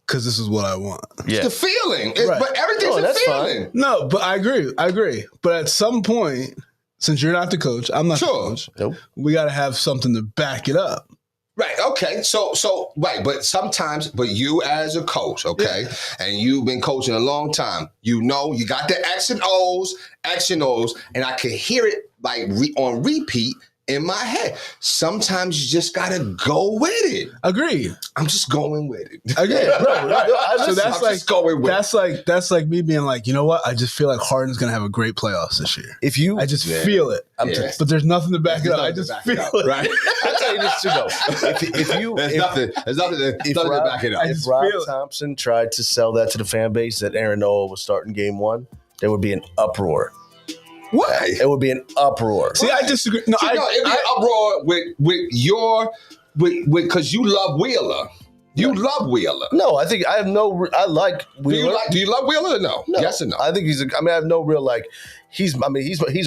because this is what I want. Yeah. The feeling, Right. but everything's Oh, a that's feeling. No, but I agree. But at some point, since you're not the coach, I'm not the Sure. coach. Nope. We got to have something to back it up. Right. Okay. So right. But sometimes, but you as a coach, okay, and you've been coaching a long time. You know, you got the X and O's, and I can hear it like on repeat in my head. Sometimes you just gotta go with it. Agreed. I'm just going with it. Agreed. I So listen, that's I'm like just going with it. that's like me being like, you know what? I just feel like Harden's gonna have a great playoffs this year. if you, I just feel it. Yeah. But there's nothing to back it up. I There's just nothing to back feel it it. up, right? I'll tell you this too though. If you, There's nothing. There's nothing to Rob- back it up. I if just Rob feel it. Thompson tried to sell that to the fan base that Aaron Nola was starting game one, there would be an uproar. Why? It would be an uproar. See, I disagree. No, See, no, it'd be an uproar with because you love Wheeler. You love Wheeler. No, I think I have no. I like Do Wheeler. you love Wheeler or no? No. Yes or no? I think he's. I have no real like. He's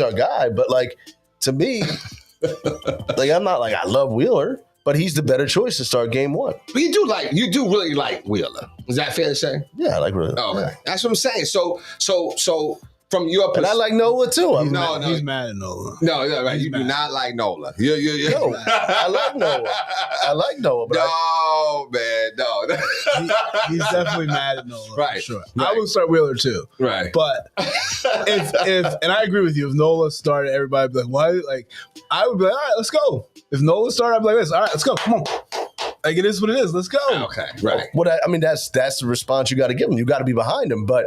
our guy, but like to me, like I'm not like I love Wheeler, but he's the better choice to start game one. But you do really like Wheeler. Is that fair to say? Yeah, I like Wheeler. Oh, okay. Yeah. That's what I'm saying. So from your And I like Nola too. I'm, No, he's mad at Nola. no, right. You do mad. not like Nola. No, I like Noah. I like Noah, but No, man, no. He's definitely mad at Nola. Right, For sure. right. I would start Wheeler too. Right. But if and I agree with you, if Nola started, everybody would be like, why? Like, I would be like, all right, let's go. If Nola started, I'd be like this. All right, let's go. Come on. Like, it is what it is. Let's go. Okay, right. that's the response you got to give him. You got to be behind him. But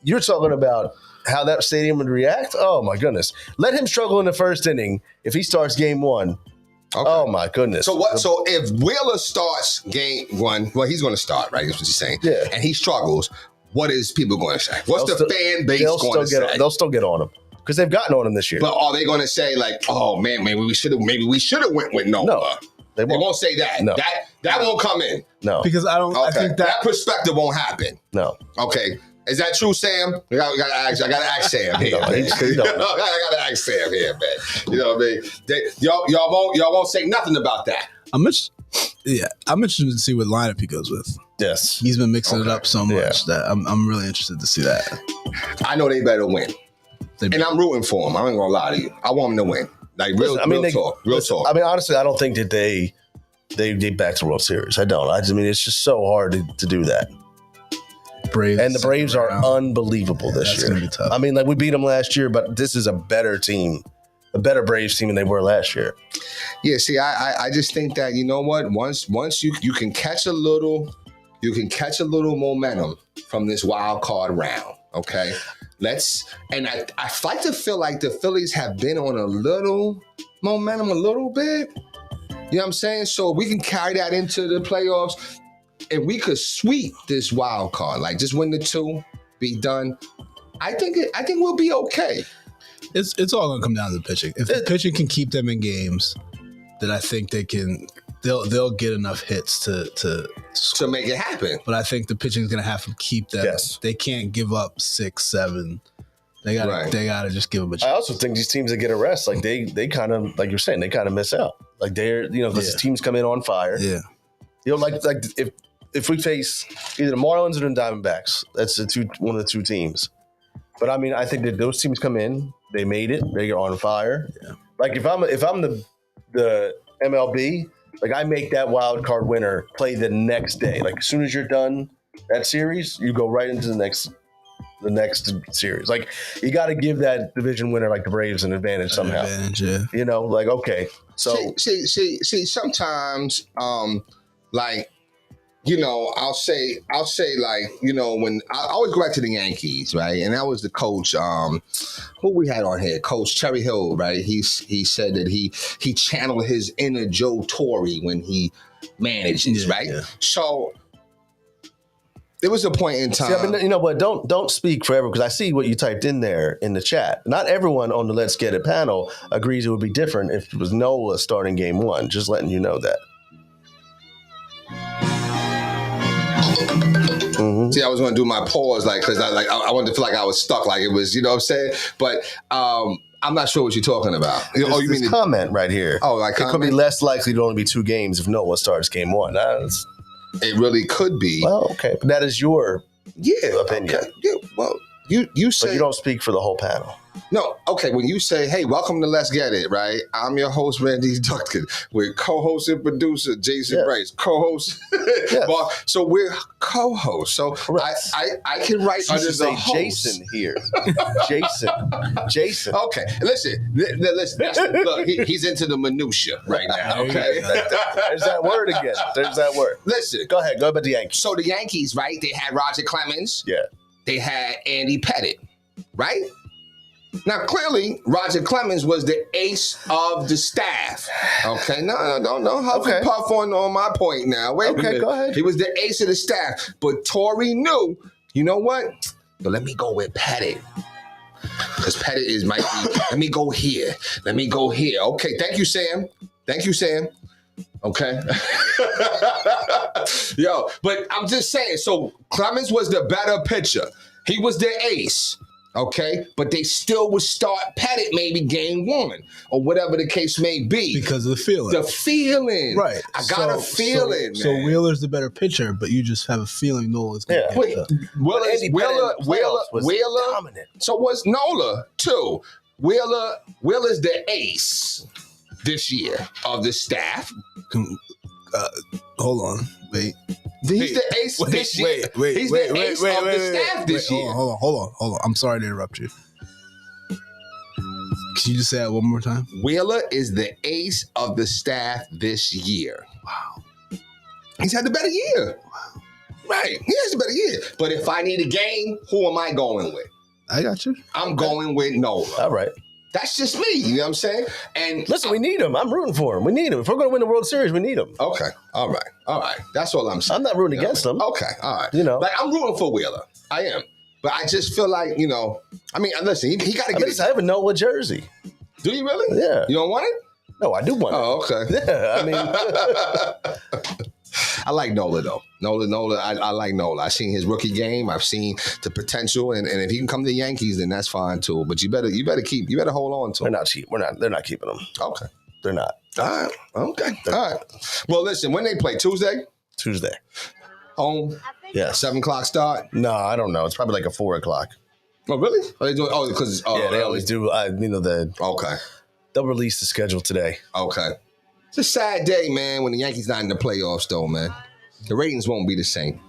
you're talking about how that stadium would react. Oh my goodness! Let him struggle in the first inning. If he starts game one, Okay. oh my goodness! So what? So if Wheeler starts game one, well, he's going to start, right? That's what you're saying. Yeah. And he struggles. What is people going to say? What's They'll the still- fan base they'll going to still say? they'll still get on him because they've gotten on him this year. But are they going to say like, oh man, maybe we should have went with Nola? No, they They won't. won't say that. No. That won't come in. No, Because I don't. I Okay. think that that. perspective won't happen. no. Okay. Is that true, Sam? I gotta ask Sam here. No, man. he don't. I gotta ask Sam here, man. You know what I mean? Y'all won't say nothing about that. I'm interested to see what lineup he goes with. Yes. He's been mixing it Okay. up so much that I'm really interested to see that. I know they better win, and I'm rooting for them. I ain't gonna lie to you. I want them to win. Like real, Listen, I mean, real talk. I mean, honestly, I don't think that they back to World Series. I don't. I mean, it's just so hard to do that. Braves And the Braves are around. unbelievable this That's year. gonna be tough. I mean, like we beat them last year, but this is a better team, a better Braves team than they were last year. Yeah, see, I just think that you know what, once you can catch a little momentum from this wild card round. Okay, I like to feel like the Phillies have been on a little momentum, a little bit. You know what I'm saying? So we can carry that into the playoffs, and we could sweep this wild card, like just win the two, be done. I think we'll be okay. It's all gonna come down to the pitching. If the pitching can keep them in games, then I think they'll get enough hits to To make it happen. But I think the pitching's gonna have to keep them. Yes. They can't give up 6, 7. They gotta Right. they gotta just give them a I chance. also think these teams that get a rest, like they kind of, like you're saying, they kind of miss out. Like they're, because Yeah. the teams come in on fire. Yeah. Like if we face either the Marlins or the Diamondbacks, that's one of the two teams. But I mean, I think that those teams come in, they made it, they are on fire. Yeah. Like if I'm the MLB, like I make that wild card winner play the next day. Like as soon as you're done that series, you go right into the next series. Like you got to give that division winner, like the Braves, an advantage somehow. Advantage, yeah. Like okay, so See, sometimes, like I'll say like, when I always go back to the Yankees, right? And that was the coach, who we had on here, Coach Cherry Hill, right? He said that he channeled his inner Joe Torre when he manages, right? Yeah. So there was a point in time. See, I mean, but don't speak forever, because I see what you typed in there in the chat. Not everyone on the Let's Get It panel agrees it would be different if it was Nola starting game one. Just letting you know that. Mm-hmm. See, I was going to do my pause, because I wanted to feel like I was stuck, like it was, you know what I'm saying? But I'm not sure what you're talking about. You mean the comment right here? Oh, like it could be less likely to only be 2 games if Nola starts game one. It really could be. Well, okay, but that is your opinion. Okay. Yeah, well, you say, but you don't speak for the whole panel. No, okay. When you say, "Hey, welcome to Let's Get It," right? I'm your host, Randy Dutkin, with co-host and producer Jason Bryce, co-host. Yes. So we're co-hosts. So I can write under the say host. Jason here. Jason. Okay, listen. Look, he's into the minutia right now. Okay, there's that word again. There's that word. Listen, go ahead. Go about the Yankees. So the Yankees, right? They had Roger Clemens. Yeah. They had Andy Pettitte, right? Now, clearly, Roger Clemens was the ace of the staff. Okay, no, huff and puff on my point now. Wait a minute. Go ahead. He was the ace of the staff, but Torre knew, you know what? But let me go with Pettitte. Because Pettitte might be, let me go here. Okay, thank you, Sam. Okay. Yo, but I'm just saying, so Clemens was the better pitcher. He was the ace. Okay, but they still would start Pettitte maybe game one or whatever the case may be. Because of the feeling. Right. I got a feeling, So Wheeler's the better pitcher, but you just have a feeling Nola's going to Wheeler. Dominant. So was Nola, too. Wheeler's the ace this year of the staff. Hold on. Wait. He's the ace this year. He's the ace of the staff this year. Hold on. I'm sorry to interrupt you. Can you just say that one more time? Wheeler is the ace of the staff this year. Wow. He's had the better year. Wow. Right. He has the better year. But if I need a game, who am I going with? I got you. I'm going with Nola. All right. That's just me, you know what I'm saying? And listen, we need him. I'm rooting for him. We need him. If we're going to win the World Series, we need him. Okay. All right. That's all I'm saying. I'm not rooting against him. Okay. All right. Like I'm rooting for Wheeler. I am. But I just feel like, I mean, listen, he got to get I have a Nola jersey. Do you really? Yeah. You don't want it? No, I do want it. Oh, okay. Yeah, I mean... I like Nola though. Nola. I like Nola. I've seen his rookie game. I've seen the potential, and if he can come to the Yankees, then that's fine too. But you better hold on to him. They're not keeping him. Okay. They're not. All right. Okay. All right. Well, listen. When they play Tuesday. Home. Yeah. 7:00 start. No, I don't know. It's probably like a 4:00. Oh, really? Are they doing? Oh, because they always do. Okay. They'll release the schedule today. Okay. It's a sad day, man, when the Yankees not in the playoffs, though, man. The ratings won't be the same.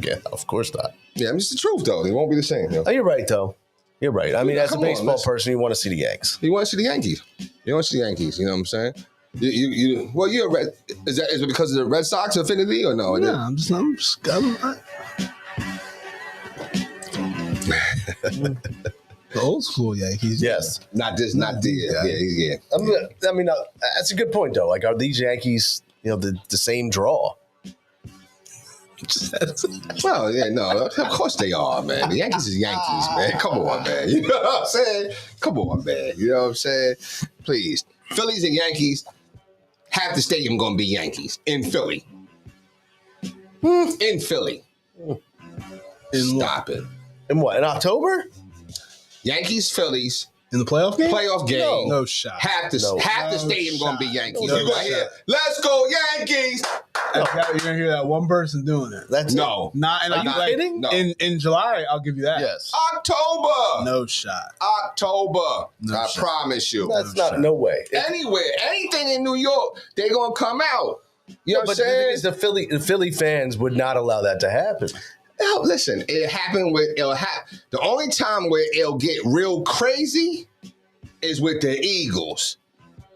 Yeah, of course not. Yeah, I mean, it's the truth, though. It won't be the same. Oh, you're right, though. You're right. I mean, as a baseball person, you want to see the Yanks. You want to see the Yankees. You want to see the Yankees. You know what I'm saying? You're a Red. Is it because of the Red Sox affinity or no? No, I'm just the old school Yankees. Yes. Not this. Yeah. I mean, that's a good point, though. Like, are these Yankees, the same draw? Well, yeah, no, of course they are, man. The Yankees is Yankees, man. Come on, man. You know what I'm saying? Come on, man. You know what I'm saying? Please. Phillies and Yankees, half the stadium going to be Yankees in Philly. In Philly. Stop it. In what? In October? Yankees, Phillies. In the playoff game? Playoff game. No shot. Half the stadium going to be Yankees. You're going to hear, let's go Yankees. You're going to hear that one person doing it. That's no. Not Are you kidding? No. In July, I'll give you that. Yes. October. No shot. October. I promise you. That's no way. Anywhere. Anything in New York, they're going to come out. You know what I'm saying? The Philly fans would not allow that to happen. Now, listen, the only time where it'll get real crazy is with the Eagles,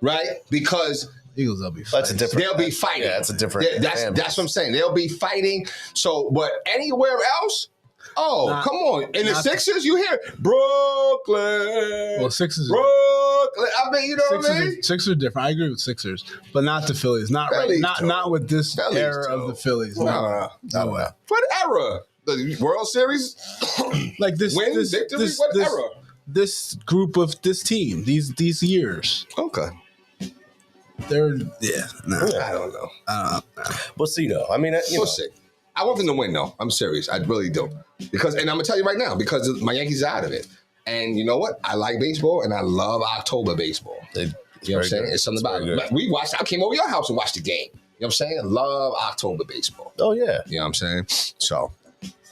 right? Because Eagles will be. That's a different. They'll be fighting. Yeah, that's a different. That's what I'm saying. They'll be fighting. So, but anywhere else, come on. In the Sixers, you hear Brooklyn. Well, Sixers. Brooklyn. I mean, you know what I mean? Sixers are different. I agree with Sixers, but not the Phillies. Not Phillies, right. Not with this Phillies, era though. of the Phillies. Nah. No way. What era? The World Series? Like this Win, this, victory? this, What this, era? This group of this team, these years, Okay. they're I don't know. We'll see, though. I mean, We'll see. I want them to win, though. I'm serious. I really do. And I'm going to tell you right now, because my Yankees are out of it. And you know what? I like baseball, and I love October baseball. You know what I'm saying? It's something about it. We watched. I came over your house and watched the game. You know what I'm saying? I love October baseball. Oh yeah. You know what I'm saying? So,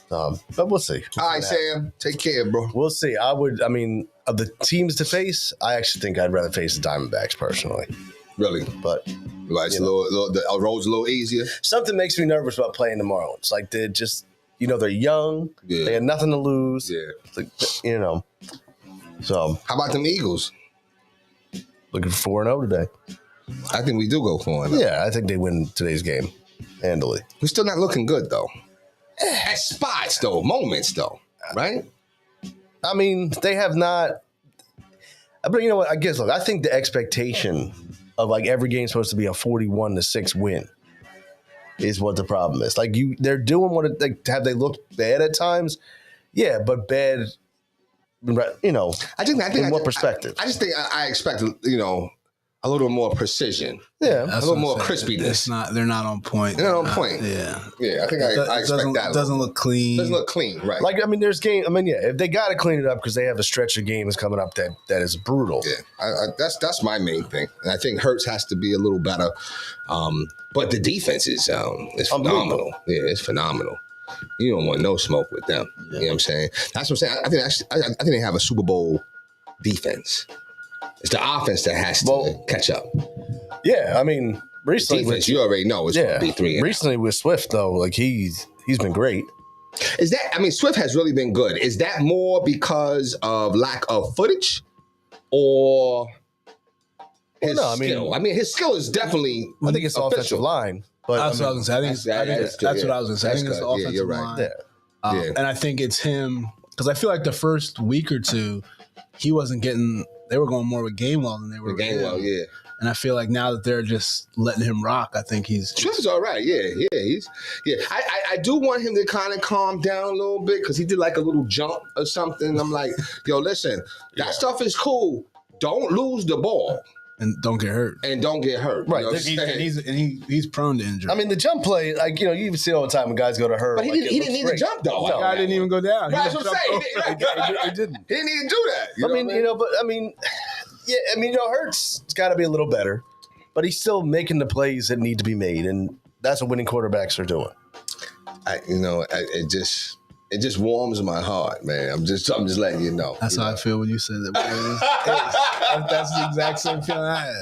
but we'll see. all right, Sam. Take care, bro. We'll see. I mean, of the teams to face, I actually think I'd rather face the Diamondbacks personally. Really? But Like, it's the road's a little easier. something makes me nervous about playing the Marlins. Like they're just, they're young. Yeah. They had nothing to lose. Yeah. Like, So How about them Eagles? looking for 4-0 today. I think we do go for it. Yeah, I think they win today's game handily. We're still not looking good, though. At spots, though. Moments, though. Right? I mean, they have not. But you know what? I guess, look, I think the expectation of like every game is supposed to be a 41-6 win is what the problem is. Like they're doing what have they looked bad at times? Yeah, but bad. I think in what perspective? I just think I expect, a little more precision. Yeah, a little more crispiness. They're not on point. They're not on point. Yeah. Yeah, I think I expect that. It doesn't look clean. Doesn't look clean, right? Like, I mean, there's game. I mean, yeah, if they got to clean it up because they have a stretch of games coming up that is brutal. Yeah, that's my main thing. And I think Hurts has to be a little better. But the defense is phenomenal. Yeah, it's phenomenal. You don't want no smoke with them. Yeah. You know what I'm saying? That's what I'm saying. I think they have a Super Bowl defense. It's the offense that has to catch up. Yeah, I mean, recently defense, you already know it's going to be 3. Recently with Swift though, like he's been great. Is that? I mean, Swift has really been good. Is that more because of lack of footage, or his skill? I mean, his skill is definitely. I think it's the offensive line. But that's what I was going to say. I think that's what I was going to say. I think it's the offensive you're right. line. Yeah. And I think it's him because I feel like the first week or two, he wasn't getting. They were going more with Gainwell than they were with Gainwell. Yeah. And I feel like now that they're just letting him rock, I think Swift's all right. Yeah. I do want him to kind of calm down a little bit because he did like a little jump or something. I'm like, yo, listen, that stuff is cool. Don't lose the ball. And don't get hurt. Right. You know he's prone to injury. I mean, the jump play, like, you even see it all the time when guys go to hurt. But he didn't need to jump, though. The guy didn't even go down. That's what I'm saying. He didn't even do that. Hurts, it's got to be a little better. But he's still making the plays that need to be made. And that's what winning quarterbacks are doing. It just warms my heart, man. I'm just letting you know. That's how I feel when you said that. That's the exact same feeling I had.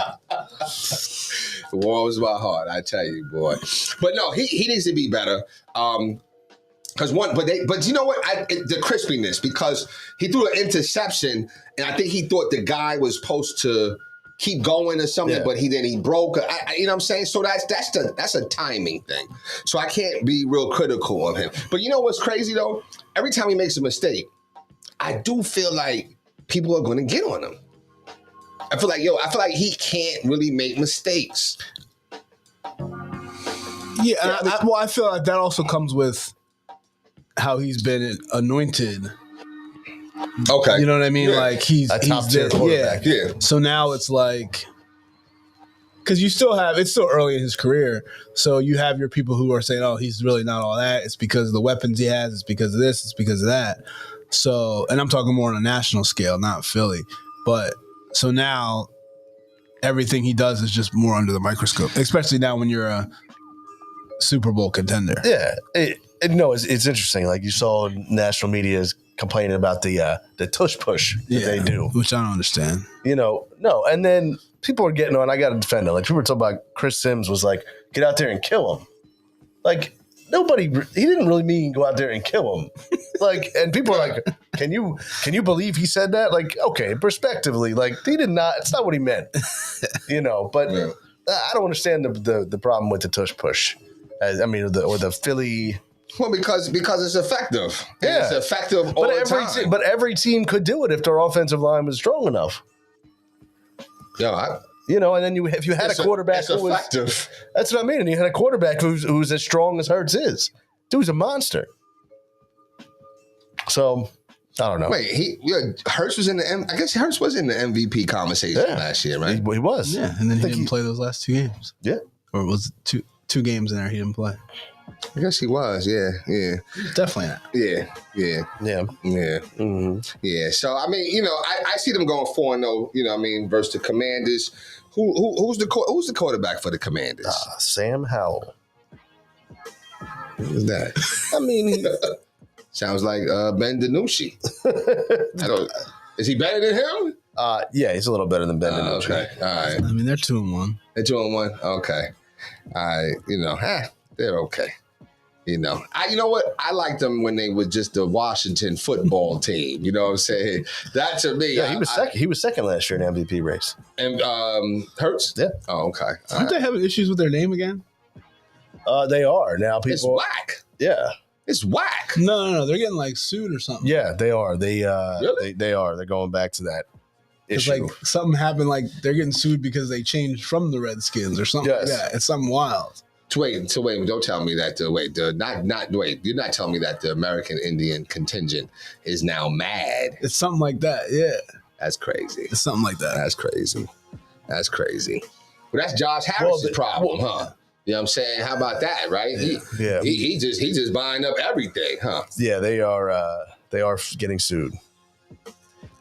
It warms my heart, I tell you, boy. But no, he needs to be better. But you know what? The crispiness, because he threw an interception, and I think he thought the guy was supposed to keep going or something, but he broke. You know what I'm saying? So that's a timing thing. So I can't be real critical of him. But you know what's crazy though? Every time he makes a mistake, I do feel like people are going to get on him. I feel like he can't really make mistakes. Yeah, I feel like that also comes with how he's been anointed. Okay. You know what I mean? Yeah. Like he's top-tier quarterback. Yeah. So now it's like, because it's still early in his career. So you have your people who are saying, oh, he's really not all that. It's because of the weapons he has. It's because of this. It's because of that. So, and I'm talking more on a national scale, not Philly. But so now everything he does is just more under the microscope, especially now when you're a Super Bowl contender. Yeah. It's interesting. Like you saw national media is complaining about the tush push that they do, which I don't understand. No, and then people are getting on. I got to defend it. Like people were talking about Chris Sims was like, get out there and kill him. Like he didn't really mean go out there and kill him. Like, and people are like, can you believe he said that? Like, okay, prospectively, like he did not. It's not what he meant. But I don't understand the problem with the tush push. Or the Philly. Well, because it's effective. And Yeah. it's effective all the time. But every team could do it if their offensive line was strong enough. Yo, And then if you had a quarterback it's who was effective. that's what I mean. And you had a quarterback who's as strong as Hurts is. Dude's a monster. So I don't know. Wait, Hurts was in the I guess Hurts was in the MVP conversation last year, right? He was. Yeah, and then he didn't play those last 2 games. Yeah. Or was it two games in there he didn't play? I guess he was. Yeah. Definitely not. Yeah. Mm-hmm. Yeah. So I mean, I see them going 4-0. Versus the Commanders. Who's the quarterback for the Commanders? Sam Howell. Who's that? I mean, Sounds like Ben DiNucci. Is he better than him? yeah, he's a little better than Ben DiNucci. Okay. All right. I mean, they're 2-1. They're 2-1. Okay. All right. They're okay. You know what? I liked them when they were just the Washington football team. You know what I'm saying? That to me. Yeah, he was second. He was second last year in the MVP race. And Hurts? Yeah. Oh, okay. Aren't they having issues with their name again? They are now. It's People. whack. Yeah. It's whack. No. They're getting like sued or something. Yeah, they are. Really? They are. They're going back to that It's issue. like something happened, like they're getting sued because they changed from the Redskins or something Yes. like that. It's something wild. Wait, don't tell me that. You're not telling me that the American Indian contingent is now mad. It's something like that. Yeah. That's crazy. It's something like that. That's crazy. Well, that's Josh Harris's problem, huh? You know what I'm saying? How about that, right? Yeah. He just buying up everything, huh? Yeah, they are getting sued.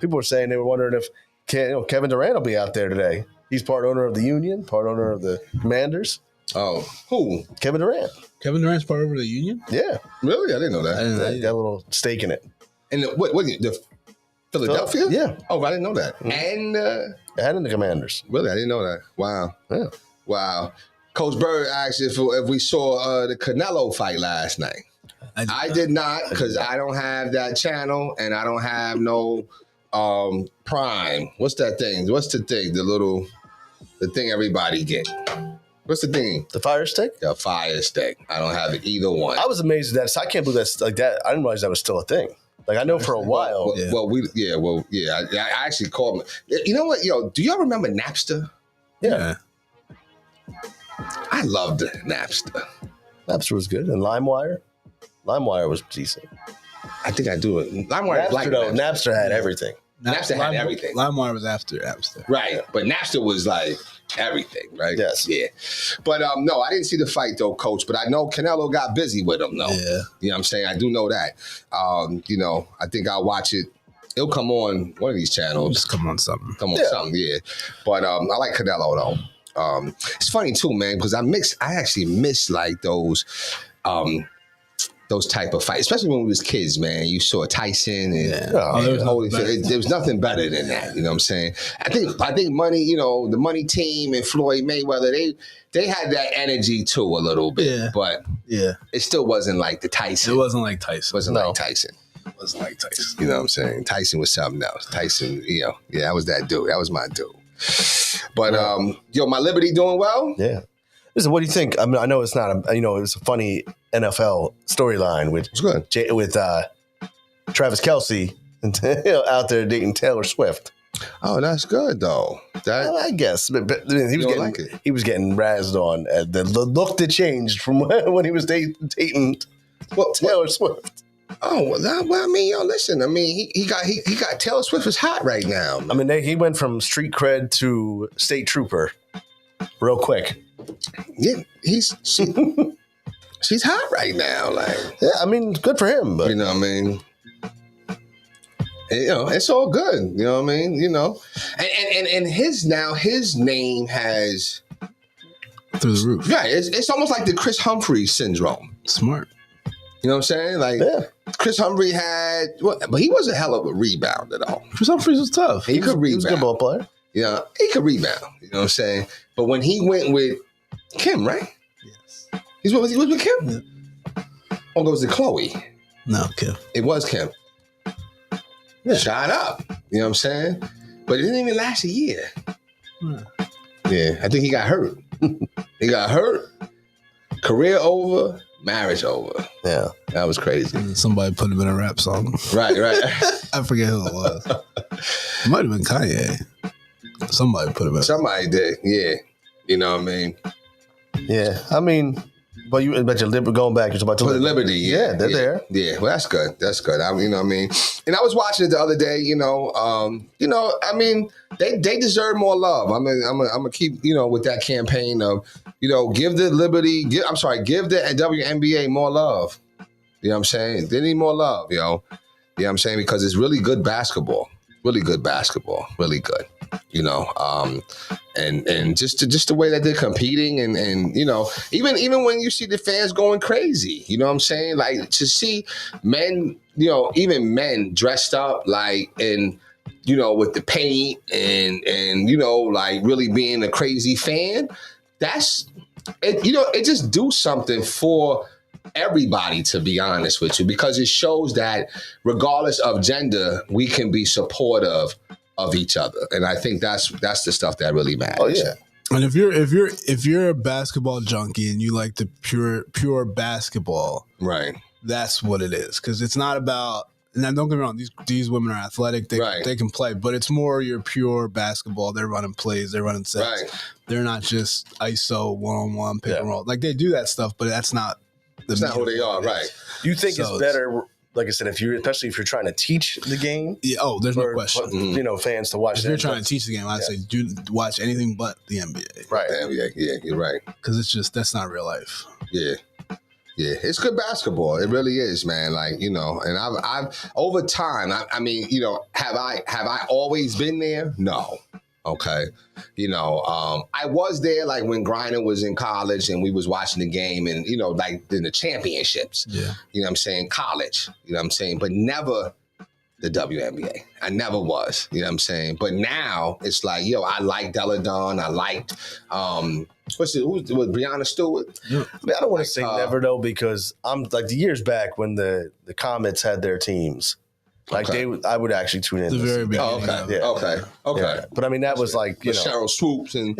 People were saying they were wondering if Kevin Durant will be out there today. He's part owner of the Union, part owner of the Commanders. Oh, who? Kevin Durant. Kevin Durant's part over the Union? Yeah. Really? I didn't know that. They got a little stake in it. And the Philadelphia? Yeah. Oh, I didn't know that. Mm-hmm. And And in the Commanders. really, I didn't know that. Wow. Yeah. Wow. Coach Bird asked if we saw the Canelo fight last night. I did not, because I don't have that channel and I don't have no Prime. What's that thing? What's the thing? The thing everybody get. What's the thing? The Fire Stick? The Fire Stick. I don't have either one. I was amazed at that. So I can't believe that's like that. I didn't realize that was still a thing. Like I know for a while. I actually called me. You know what, do y'all remember Napster? Yeah. I loved Napster. Napster was good. And LimeWire? LimeWire was decent. I think I do it. LimeWire, Napster had everything. Napster had everything. LimeWire was after Napster. Right. But Napster was like everything, right? Yes. Yeah. But no, I didn't see the fight though, Coach. But I know Canelo got busy with him though. Yeah. You know what I'm saying? I do know that. I think I'll watch it. It'll come on one of these channels. Just come on something. Something, yeah. But I like Canelo though. It's funny too, man, because I actually miss like those type of fights, especially when we was kids, man. You saw Tyson and there was nothing better than that. You know what I'm saying? I think Money, the Money team and Floyd Mayweather, they had that energy too a little bit, but it still wasn't like the Tyson. It wasn't like Tyson. Like Tyson. It wasn't like Tyson. You know what I'm saying? Tyson was something else. Tyson, that was that dude. That was my dude. But my Liberty doing well? Yeah. Listen, what do you think? I mean, I know it's not it was a funny NFL storyline with Travis Kelce out there dating Taylor Swift. Oh, that's good though. I guess, but he was getting razzed on. The look that changed from when he was dating Taylor Swift. Oh, listen. I mean, he got Taylor Swift is hot right now. I mean, he went from street cred to state trooper real quick. Yeah, she's hot right now. Like, yeah, I mean, good for him. But you know what I mean. And, it's all good. You know what I mean. And his name has through the roof. Yeah, it's almost like the Chris Humphries syndrome. Smart. You know what I'm saying? Like, Chris Humphrey but he was a hell of a rebounder though. Chris Humphries was tough. He could rebound. He was a good ball player. Yeah, he could rebound. You know what I'm saying? But when he went with Kim, right? Yes. He was with Kim? Yeah. Or was it Chloe? No, Kim. It was Kim. Yeah. Shot up. You know what I'm saying? But it didn't even last a year. Yeah. Yeah, I think he got hurt. He got hurt. Career over. Marriage over. Yeah. That was crazy. Somebody put him in a rap song. Right. I forget who it was. It might have been Kanye. Somebody put him in. Somebody did. Yeah. You know what I mean? Yeah. I mean, but you're going back. You're about to For the Liberty. Yeah, they're there. Yeah. Well, that's good. That's good. You know what I mean? And I was watching it the other day. I mean, they deserve more love. I'm gonna keep with that campaign of give the Liberty. Give the WNBA more love. You know what I'm saying? They need more love, You know what I'm saying? Because it's really good basketball. Really good basketball. Really good. And just the way that they're competing and even when you see the fans going crazy, you know what I'm saying? Like to see men, even men dressed up like in with the paint and like really being a crazy fan, that's it. It just do something for everybody, to be honest with you, because it shows that regardless of gender, we can be supportive of each other, and I think that's the stuff that really matters. Oh yeah. And if you're a basketball junkie and you like the pure basketball, right? That's what it is, because it's not about. Now, don't get me wrong; these women are athletic; they can play, but it's more your pure basketball. They're running plays, they're running sets. Right. They're not just ISO 1-on-1 pick and roll. Like they do that stuff, but that's not. That's not who they are, right? Do you think it's better? Like I said, especially if you're trying to teach the game. Yeah, there's no question. Fans to watch. If you're trying to teach the game, I'd say do watch anything but the NBA. Right. Yeah, you're right. Because that's not real life. Yeah, it's good basketball. It really is, man. Like and I've over time. I mean, have I always been there? No. Okay. I was there like when Griner was in college and we was watching the game and, like in the championships. Yeah. You know what I'm saying? College. You know what I'm saying? But never the WNBA. I never was. You know what I'm saying? But now it's like, I like Della Dawn. I liked was Breanna Stewart? Yeah. I mean, I don't want to say never though, because I'm like the years back when the Comets had their teams. Like I would actually tune in. The very beginning. Okay. Yeah. But I mean, that was like Cheryl Swoops and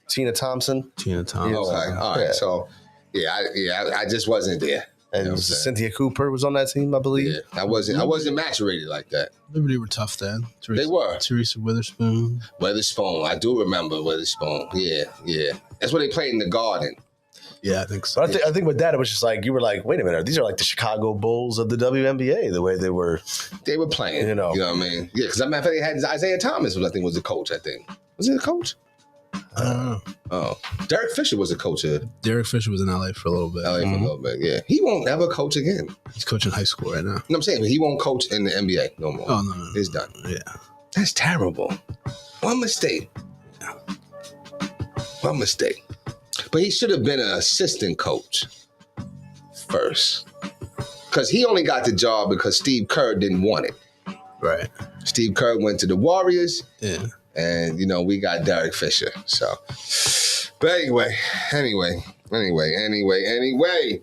Tina Thompson. Okay, all right. Yeah. So I just wasn't there. And Cynthia Cooper was on that team, I believe. Yeah, I wasn't match-rated like that. Liberty were tough then. They were. Teresa Witherspoon. I do remember Witherspoon. Yeah. That's where they played in the Garden. Yeah, I think so. But I think with that, it was just like, you were like, wait a minute, these are like the Chicago Bulls of the WNBA, the way they were. They were playing, you know what I mean? Yeah, because they had Isaiah Thomas, I think was the coach, I think. Was he the coach? I don't know. Oh, Derek Fisher was a coach here. Derek Fisher was in LA for a little bit. For a little bit, yeah. He won't ever coach again. He's coaching high school right now. No, I'm saying he won't coach in the NBA no more. Oh, no. It's done. Yeah. That's terrible. One mistake. But he should have been an assistant coach first. Because he only got the job because Steve Kerr didn't want it. Right. Steve Kerr went to the Warriors. Yeah. And, we got Derek Fisher. So, but anyway.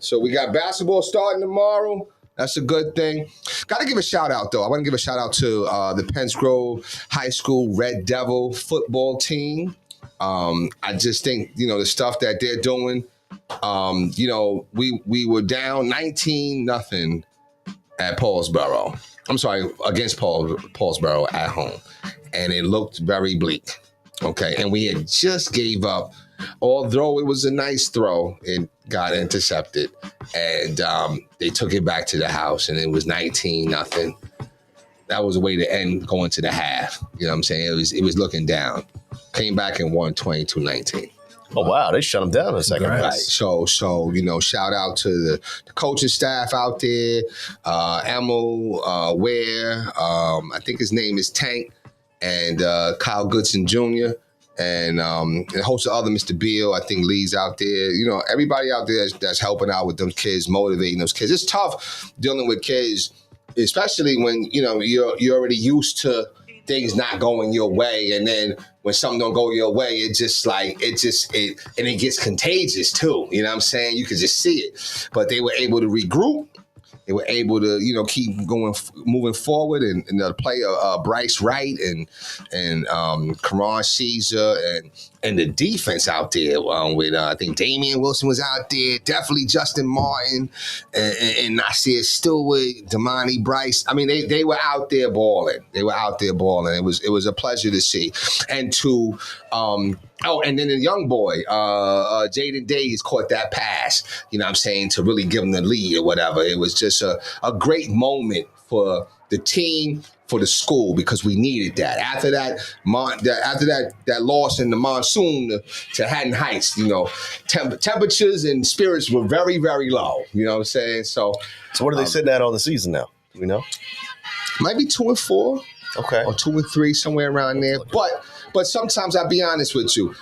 So we got basketball starting tomorrow. That's a good thing. Got to give a shout out, though. I want to give a shout out to the Penns Grove High School Red Devil football team. I just think, the stuff that they're doing, we were down 19-0 at Paulsboro. I'm sorry, against Paulsboro at home. And it looked very bleak. Okay. And we had just gave up, although it was a nice throw, it got intercepted. And they took it back to the house and it was 19-0. That was a way to end going to the half. You know what I'm saying? It was looking down. Came back and won 22-19. Oh, wow. They shut them down in a second. Right. So shout out to the coaching staff out there. Emil Ware, I think his name is Tank, and Kyle Goodson Jr., and a host of other Mr. Beal. I think Lee's out there. Everybody out there that's helping out with those kids, motivating those kids. It's tough dealing with kids, especially when, you're already used to things not going your way, and then when something don't go your way, it gets contagious too. You know what I'm saying? You could just see it. But they were able to regroup They were able to, keep moving forward, and the player Bryce Wright and Karan Caesar and the defense out there with I think Damian Wilson was out there, definitely Justin Martin and Nasir Stewart, Damani Bryce. I mean, they were out there balling. It was a pleasure to see, and to and then the young boy, Jaden Days caught that pass, to really give him the lead or whatever. It was just a great moment for the team, for the school, because we needed that. After that loss in the monsoon to Haddon Heights, temperatures and spirits were very, very low. You know what I'm saying? So what are they sitting at on the season now? Do we know? Might be 2-4. Okay. Or 2-3, somewhere around there. But sometimes I'll be honest with you,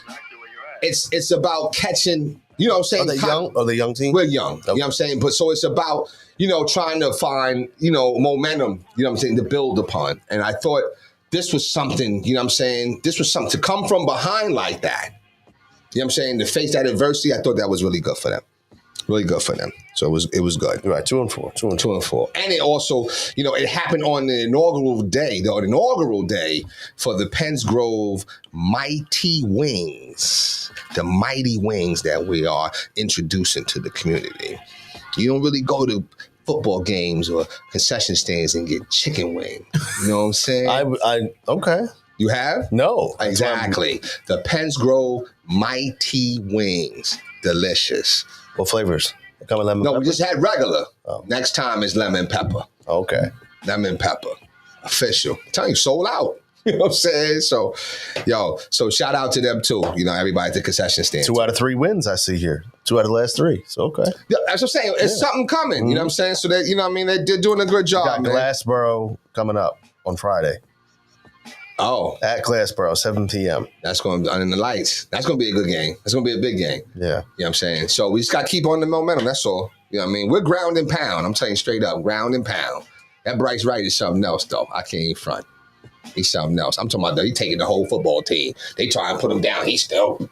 it's about catching. You know what I'm saying? Are they young? Are they young team? We're young. Okay. You know what I'm saying? But so it's about, trying to find, momentum, to build upon. And I thought this was something, this was something to come from behind like that. You know what I'm saying? To face that adversity, I thought that was really good for them. Really good for them. So it was good. Right, 2-4. 2-4. And it also, it happened on the inaugural day for the Penns Grove Mighty Wings. The Mighty Wings that we are introducing to the community. You don't really go to football games or concession stands and get chicken wing. You know what I'm saying? Okay. You have? No. Exactly. The Penns Grove Mighty Wings. Delicious. What flavors? Lemon pepper? We just had regular. Oh. Next time is lemon pepper. Okay. Lemon pepper. Official. I'm telling you, sold out. You know what I'm saying? So shout out to them too. Everybody at the concession stand. 2 out of 3 wins I see here. 2 out of the last 3. So, okay. Yeah, that's what I'm saying. It's something coming. Mm-hmm. You know what I'm saying? So that, they're doing a good job, got man. Glassboro coming up on Friday. Oh. At Glassboro, 7 p.m. That's going to be under the lights. That's going to be a good game. That's going to be a big game. Yeah. You know what I'm saying? So we just got to keep on the momentum. That's all. You know what I mean? We're ground and pound. I'm telling you straight up, ground and pound. That Bryce Wright is something else, though. I can't even front. He's something else. I'm talking about, he's taking the whole football team. They try and put him down. He's got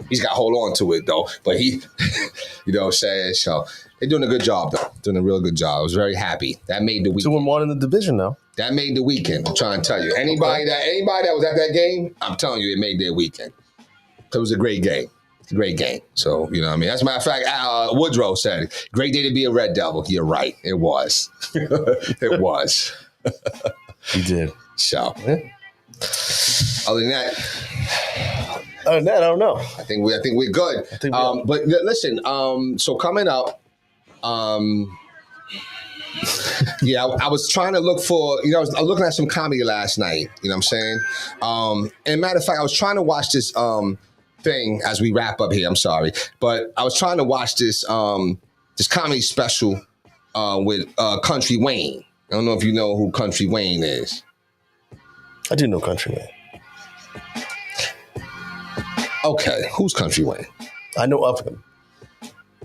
to hold on to it, though. But he, you know what I'm saying? So they're doing a good job, though. Doing a real good job. I was very happy. That made the weekend. 2-1 in the division, though. That made the weekend. I'm trying to tell you. Anybody that was at that game, I'm telling you, it made their weekend. It was a great game. It's a great game. So, you know what I mean? As a matter of fact, Woodrow said, great day to be a Red Devil. You're right. It was. It was. He did. So, other than that, I don't know. I think we're good. But listen, so coming up, yeah, I was trying to look for, I was looking at some comedy last night, you know what I'm saying? And matter of fact, I was trying to watch this thing as we wrap up here, I'm sorry. But I was trying to watch this this comedy special with Country Wayne. I don't know if you know who Country Wayne is. I do know Country Wayne. Okay, who's Country Wayne? I know of him.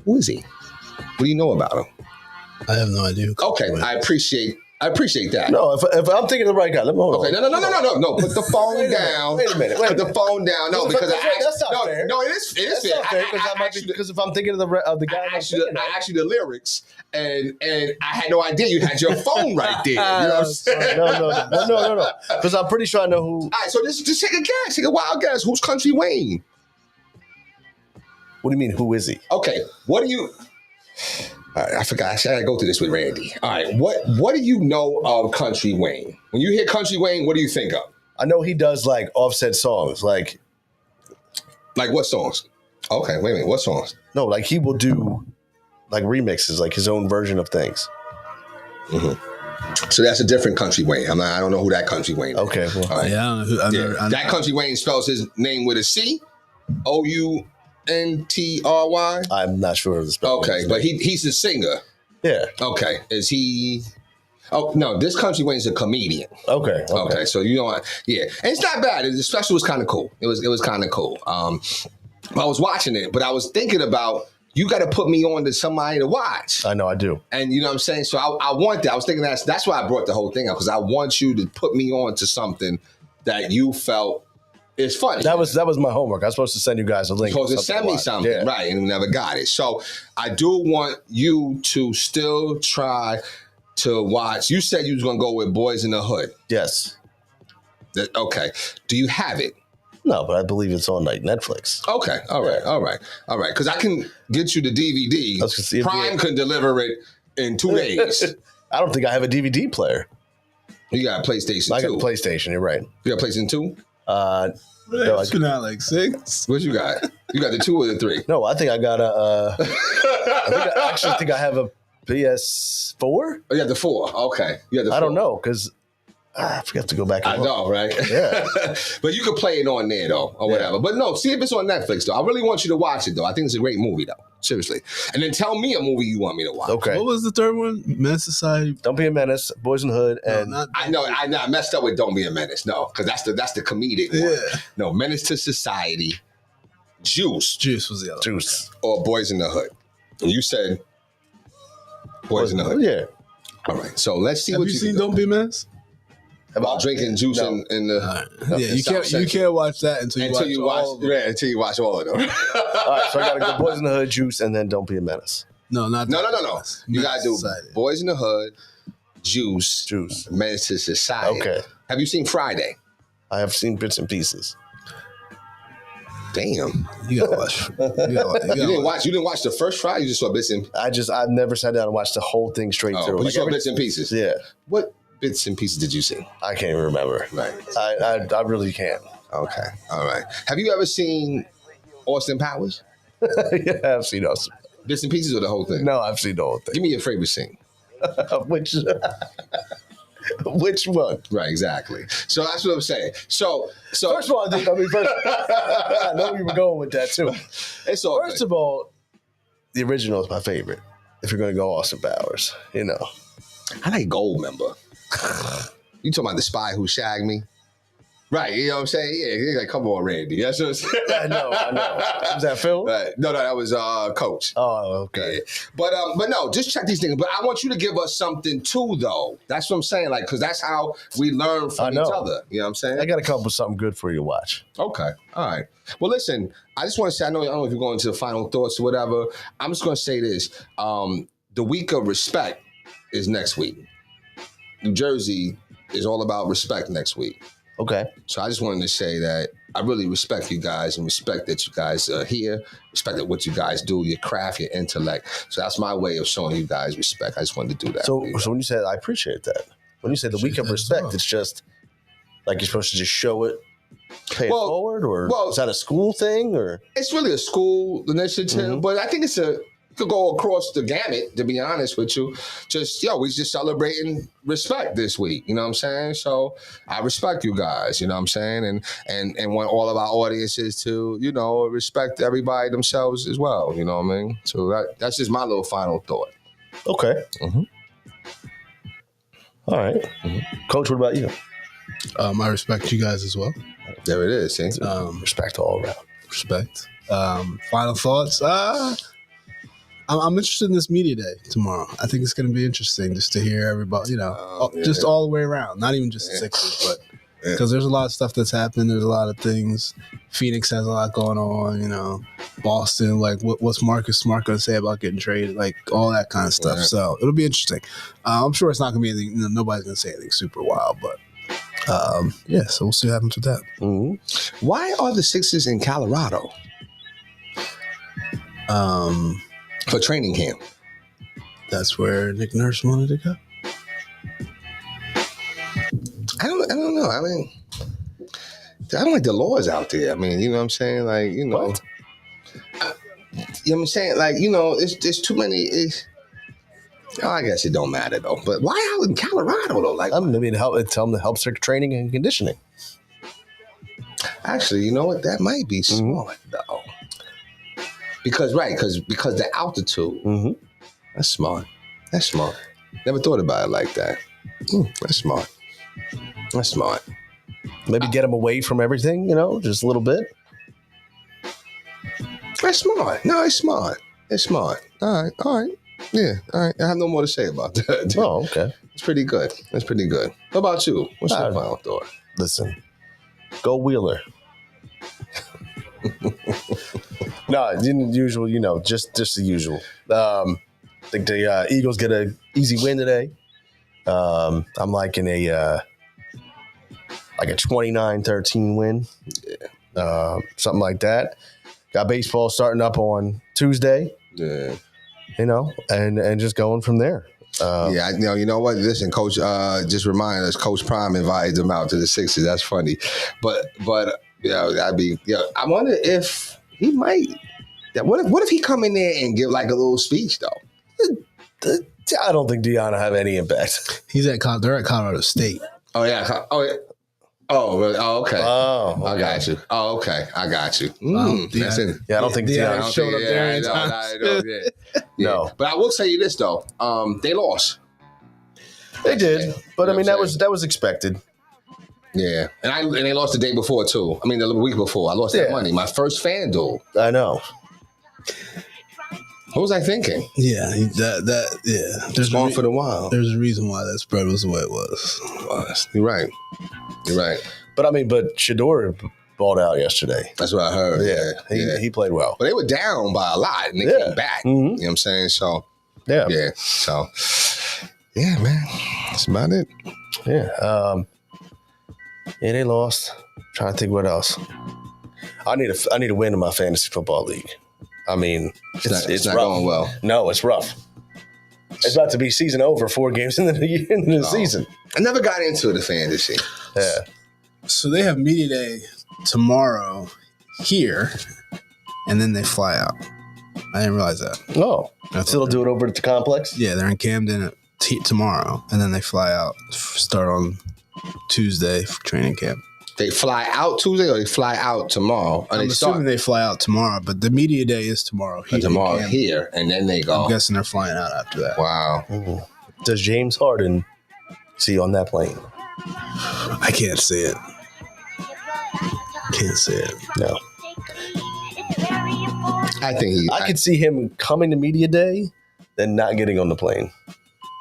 Who is he? What do you know about him? I have no idea. Okay, I appreciate that. No, if I'm thinking of the right guy, let me hold on. Okay, no. Put the phone down. Wait a minute. Put the phone down. No, because that's not fair. No, it is fair. Because if I'm thinking of the guy, I asked you the lyrics, and I had no idea you had your phone right there. You know what I'm saying? No. Because I'm pretty sure I know who. All right, so just take a guess. Take a wild guess. Who's Country Wayne? What do you mean? Who is he? Okay, what do you? All right, I forgot. I gotta go through this with Randy. All right, what do you know of Country Wayne? When you hear Country Wayne, what do you think of? I know he does like offset songs, like what songs? Okay, wait a minute. What songs? No, like he will do like remixes, like his own version of things. Mm-hmm. So that's a different Country Wayne. I don't know who that Country Wayne is. Okay, well, right. Yeah, I don't know. That Country Wayne spells his name with a C, Outry. I'm not sure of the spelling. Okay, but he's a singer. Yeah. Okay, is he? Oh no, this Country Wayne's a comedian. Okay. So you know what? Yeah, and it's not bad. The special was kind of cool. It was kind of cool. I was watching it, but I was thinking about, you got to put me on to somebody to watch. I know, I do. And you know what I'm saying? So I want that. I was thinking that's why I brought the whole thing up, because I want you to put me on to something that you felt It's funny. That was my homework. I was supposed to send you guys a link. Supposed to send me something, Yeah. right? And we never got it. So I do want you to still try to watch. You said you was gonna go with Boys in the Hood. Yes. Okay. Do you have it? No, but I believe it's on like Netflix. Okay. All right. Because I can get you the DVD. Let's see if Prime can deliver it in 2 days. I don't think I have a DVD player. You got a PlayStation 2. I got a PlayStation. You're right. You got a PlayStation 2? No, It's been out like 6. What you got? You got the 2 or the 3? No, I think I got a. I actually think I have a PS4. Oh, you got the 4. Okay. You got the 4. I don't know because I forgot to go back. And I look. know, right? Yeah. But you can play it on there, though, or whatever. But no, see if it's on Netflix, though. I really want you to watch it, though. I think it's a great movie, though. Seriously. And then tell me a movie you want me to watch. Okay. What was the third one? Men's Society. Don't Be a Menace, Boys in the Hood, No, and not I know. I messed up with Don't Be a Menace. No, because that's the comedic one. Yeah. No, Menace to Society, Juice, Juice was the other. Juice. or Boys in the Hood. And you said Boys in the Hood. Yeah. All right. So let's see Have what you you seen can Don't Be Men's? about drinking juice No. in the Yeah, you South can't Central. watch that until you watch all of them. until you watch all of them. All right, so I gotta go Boys in the Hood, Juice, and then Don't Be a Menace. No, not No. that. You Men's gotta do Society. Boys in the Hood, Juice, Juice. Menace to Society. Okay. Have you seen Friday? I have seen bits and pieces. Damn. You gotta watch. You didn't watch the first Friday. You just saw bits and I've never sat down and watched the whole thing straight oh, through. but you Like saw bits and pieces. Yeah, What bits and pieces did you see? I can't even remember. Right. I really can't. Okay. All right. Have you ever seen Austin Powers? Yeah, I've seen those. Bits and pieces or the whole thing? No, I've seen the whole Give me your favorite scene. thing. Which one? Right, exactly. So that's what I'm saying. So First of all, I know you were going with that too. it's all First good. of all, the original is my favorite. If you're gonna go Austin Powers, you know. I like Goldmember. You talking about the spy who shagged me? Right, you know what I'm saying? Yeah, you're like, come on, Randy. That's what I'm saying. I know. Was that Phil? Right. No, that was Coach. Oh, okay. Yeah. But no, just check these things. But I want you to give us something too, though. That's what I'm saying. Like, because that's how we learn I from know. each other. You know what I'm saying? I got to come up with something good for you to watch. Okay. All right. Well, listen, I just want to say, I don't know if you're going to the final thoughts or whatever. I'm just going to say this. The week of respect is next week. New Jersey is all about respect next week. Okay. So I just wanted to say that I really respect you guys and respect that you guys are here, respect that what you guys do, your craft, your intellect. So that's my way of showing you guys respect. I just wanted to do that. So, for you. so when you said, I appreciate that. When you say the week of that as respect, well. it's just like you're supposed to just show it, pay Well- it forward, or well- is that a school thing, or? It's really a school initiative, but I think it could go across the gamut, to be honest with you. We just celebrating respect this week, you know what I'm saying? So I respect you guys, you know what I'm saying? And want all of our audiences to, respect everybody themselves as well, you know what I mean? So that's just my little final thought. Okay. Mhm. All right. Coach, what about you? I respect you guys as well. There it is, see? Respect all around. Respect. Final thoughts. I'm interested in this media day tomorrow. I think it's going to be interesting just to hear everybody, just all the way around. Not even just the Sixers, but because there's a lot of stuff that's happened. There's a lot of things. Phoenix has a lot going on. Boston, like what's Marcus Smart going to say about getting traded? Like all that kind of stuff. Right. So it'll be interesting. I'm sure it's not going to be anything. Nobody's going to say anything super wild, but so we'll see what happens with that. Mm-hmm. Why are the Sixers in Colorado for training camp? That's where Nick Nurse wanted to go. I don't know. I mean, I don't like the laws out there. I mean, you know what I'm saying? Like, What? you know what I'm saying? Like, there's too many. I guess it don't matter though. But why out in Colorado though? Like, Maybe tell them to help their training and conditioning. actually, you know what? That might be smart though. Because the altitude. Mm-hmm. That's smart. That's smart. Never thought about it like that. That's smart. That's smart. Maybe get them away from everything, just a little bit. That's smart. No, it's smart. It's smart. All right. Yeah, all right. I have no more to say about that. Oh, okay. It's pretty good. What about you? What's your final thought? Listen, go Wheeler. No, usual. Just the usual. I think the Eagles get an easy win today. I'm liking a 29-13 win, something like that. Got baseball starting up on Tuesday. Yeah. And just going from there. You know what? Listen, Coach, just remind us, Coach Prime invited them out to the Sixers. That's funny. But I wonder if he might. What if he come in there and give like a little speech though? I don't think Deion will have any impact. They're at Colorado State. Oh yeah. Oh, really? Oh, okay. Oh, okay. I got you. Oh, okay. I got you. That's it. Yeah, I don't think Deion showed up there in time. No. But I will tell you this though. They lost. They did, but I mean that was expected. Yeah, and they lost the day before too. I mean the week before. I lost that money. My first FanDuel. I know. What was I thinking? Yeah, yeah. There's going for the wild. There's a reason why that spread was the way it was. You're right. But Shador balled out yesterday. That's what I heard. Yeah. He played well. But they were down by a lot and they came back. Mm-hmm. You know what I'm saying? So yeah. So man, that's about it. Yeah. They lost. Trying to think what else. I need a win in my fantasy football league. I mean, it's not rough. going well. No, it's rough. It's about to be season over, 4 games into the season. I never got into the fantasy. Yeah. So they have media day tomorrow here, and then they fly out. I didn't realize that. Oh, so they'll do it over at the complex? Yeah, they're in Camden tomorrow, and then they fly out, start on Tuesday for training camp. They fly out Tuesday or they fly out tomorrow? I'm assuming they fly out tomorrow, but the media day is tomorrow. Here, and then they go. I'm guessing they're flying out after that. Wow. Mm-hmm. Does James Harden see on that plane? I can't see it. Can't see it. No. I think I could see him coming to media day, then not getting on the plane.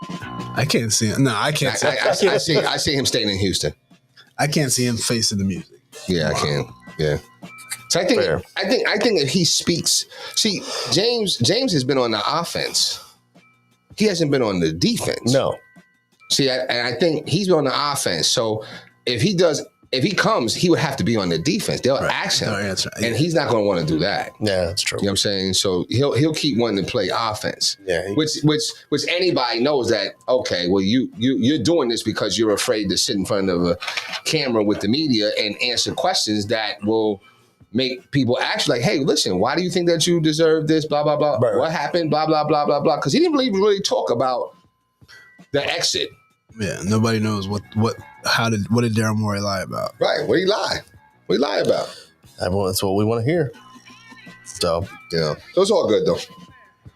I can't see it. No, I can't see it. I see him staying in Houston. I can't see him facing the music. Yeah, I can. Yeah. So I think if he speaks, see, James has been on the offense. He hasn't been on the defense. No. See, I think he's been on the offense. So if he comes, he would have to be on the defense. They'll ask him, and he's not going to want to do that. Yeah, that's true. You know what I'm saying? So he'll keep wanting to play offense. Yeah. Which anybody knows that. Okay, well you're doing this because you're afraid to sit in front of a camera with the media and answer questions that will make people ask like, hey, listen, why do you think that you deserve this? Blah blah blah. Right. What happened? Blah blah blah blah blah. Because he didn't really talk about the exit. Yeah, nobody knows what did Daryl Morey lie about? Right. What did he lie? What did he lie about? That's what we want to hear. So, it was all good though.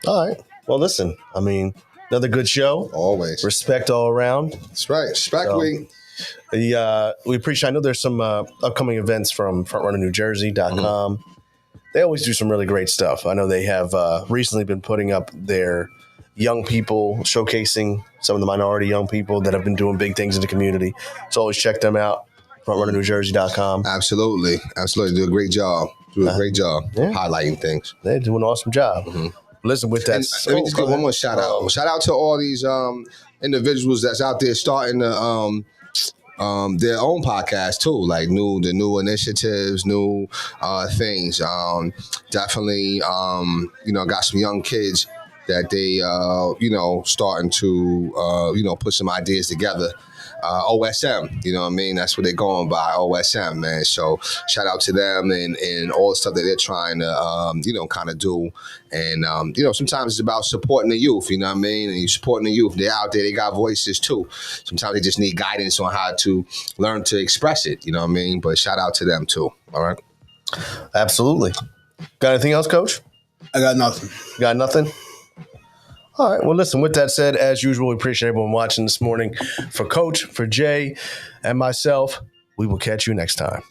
All right. Well, listen, I mean, another good show. Always. Respect all around. That's right. Respect week. We appreciate, I know there's some upcoming events from FrontRunnerNewJersey.com. Mm-hmm. They always do some really great stuff. I know they have recently been putting up their young people, showcasing some of the minority young people that have been doing big things in the community. So always check them out, FrontRunnerNewJersey.com. Absolutely. Do a great job. Highlighting things. They're doing an awesome job. Mm-hmm. Listen, with that. Let me just give one more shout out. Shout out to all these individuals that's out there starting their own podcast too, like the new initiatives, new things. Definitely, got some young kids that they, starting to, put some ideas together. OSM, you know what I mean? That's what they're going by, OSM, man. So shout out to them and all the stuff that they're trying to, kind of do. And, sometimes it's about supporting the youth, you know what I mean? And you're supporting the youth. They're out there. They got voices too. Sometimes they just need guidance on how to learn to express it, you know what I mean? But shout out to them too, all right? Absolutely. Got anything else, Coach? I got nothing. Got nothing? All right. Well, listen, with that said, as usual, we appreciate everyone watching this morning. For Coach, for Jay, and myself, we will catch you next time.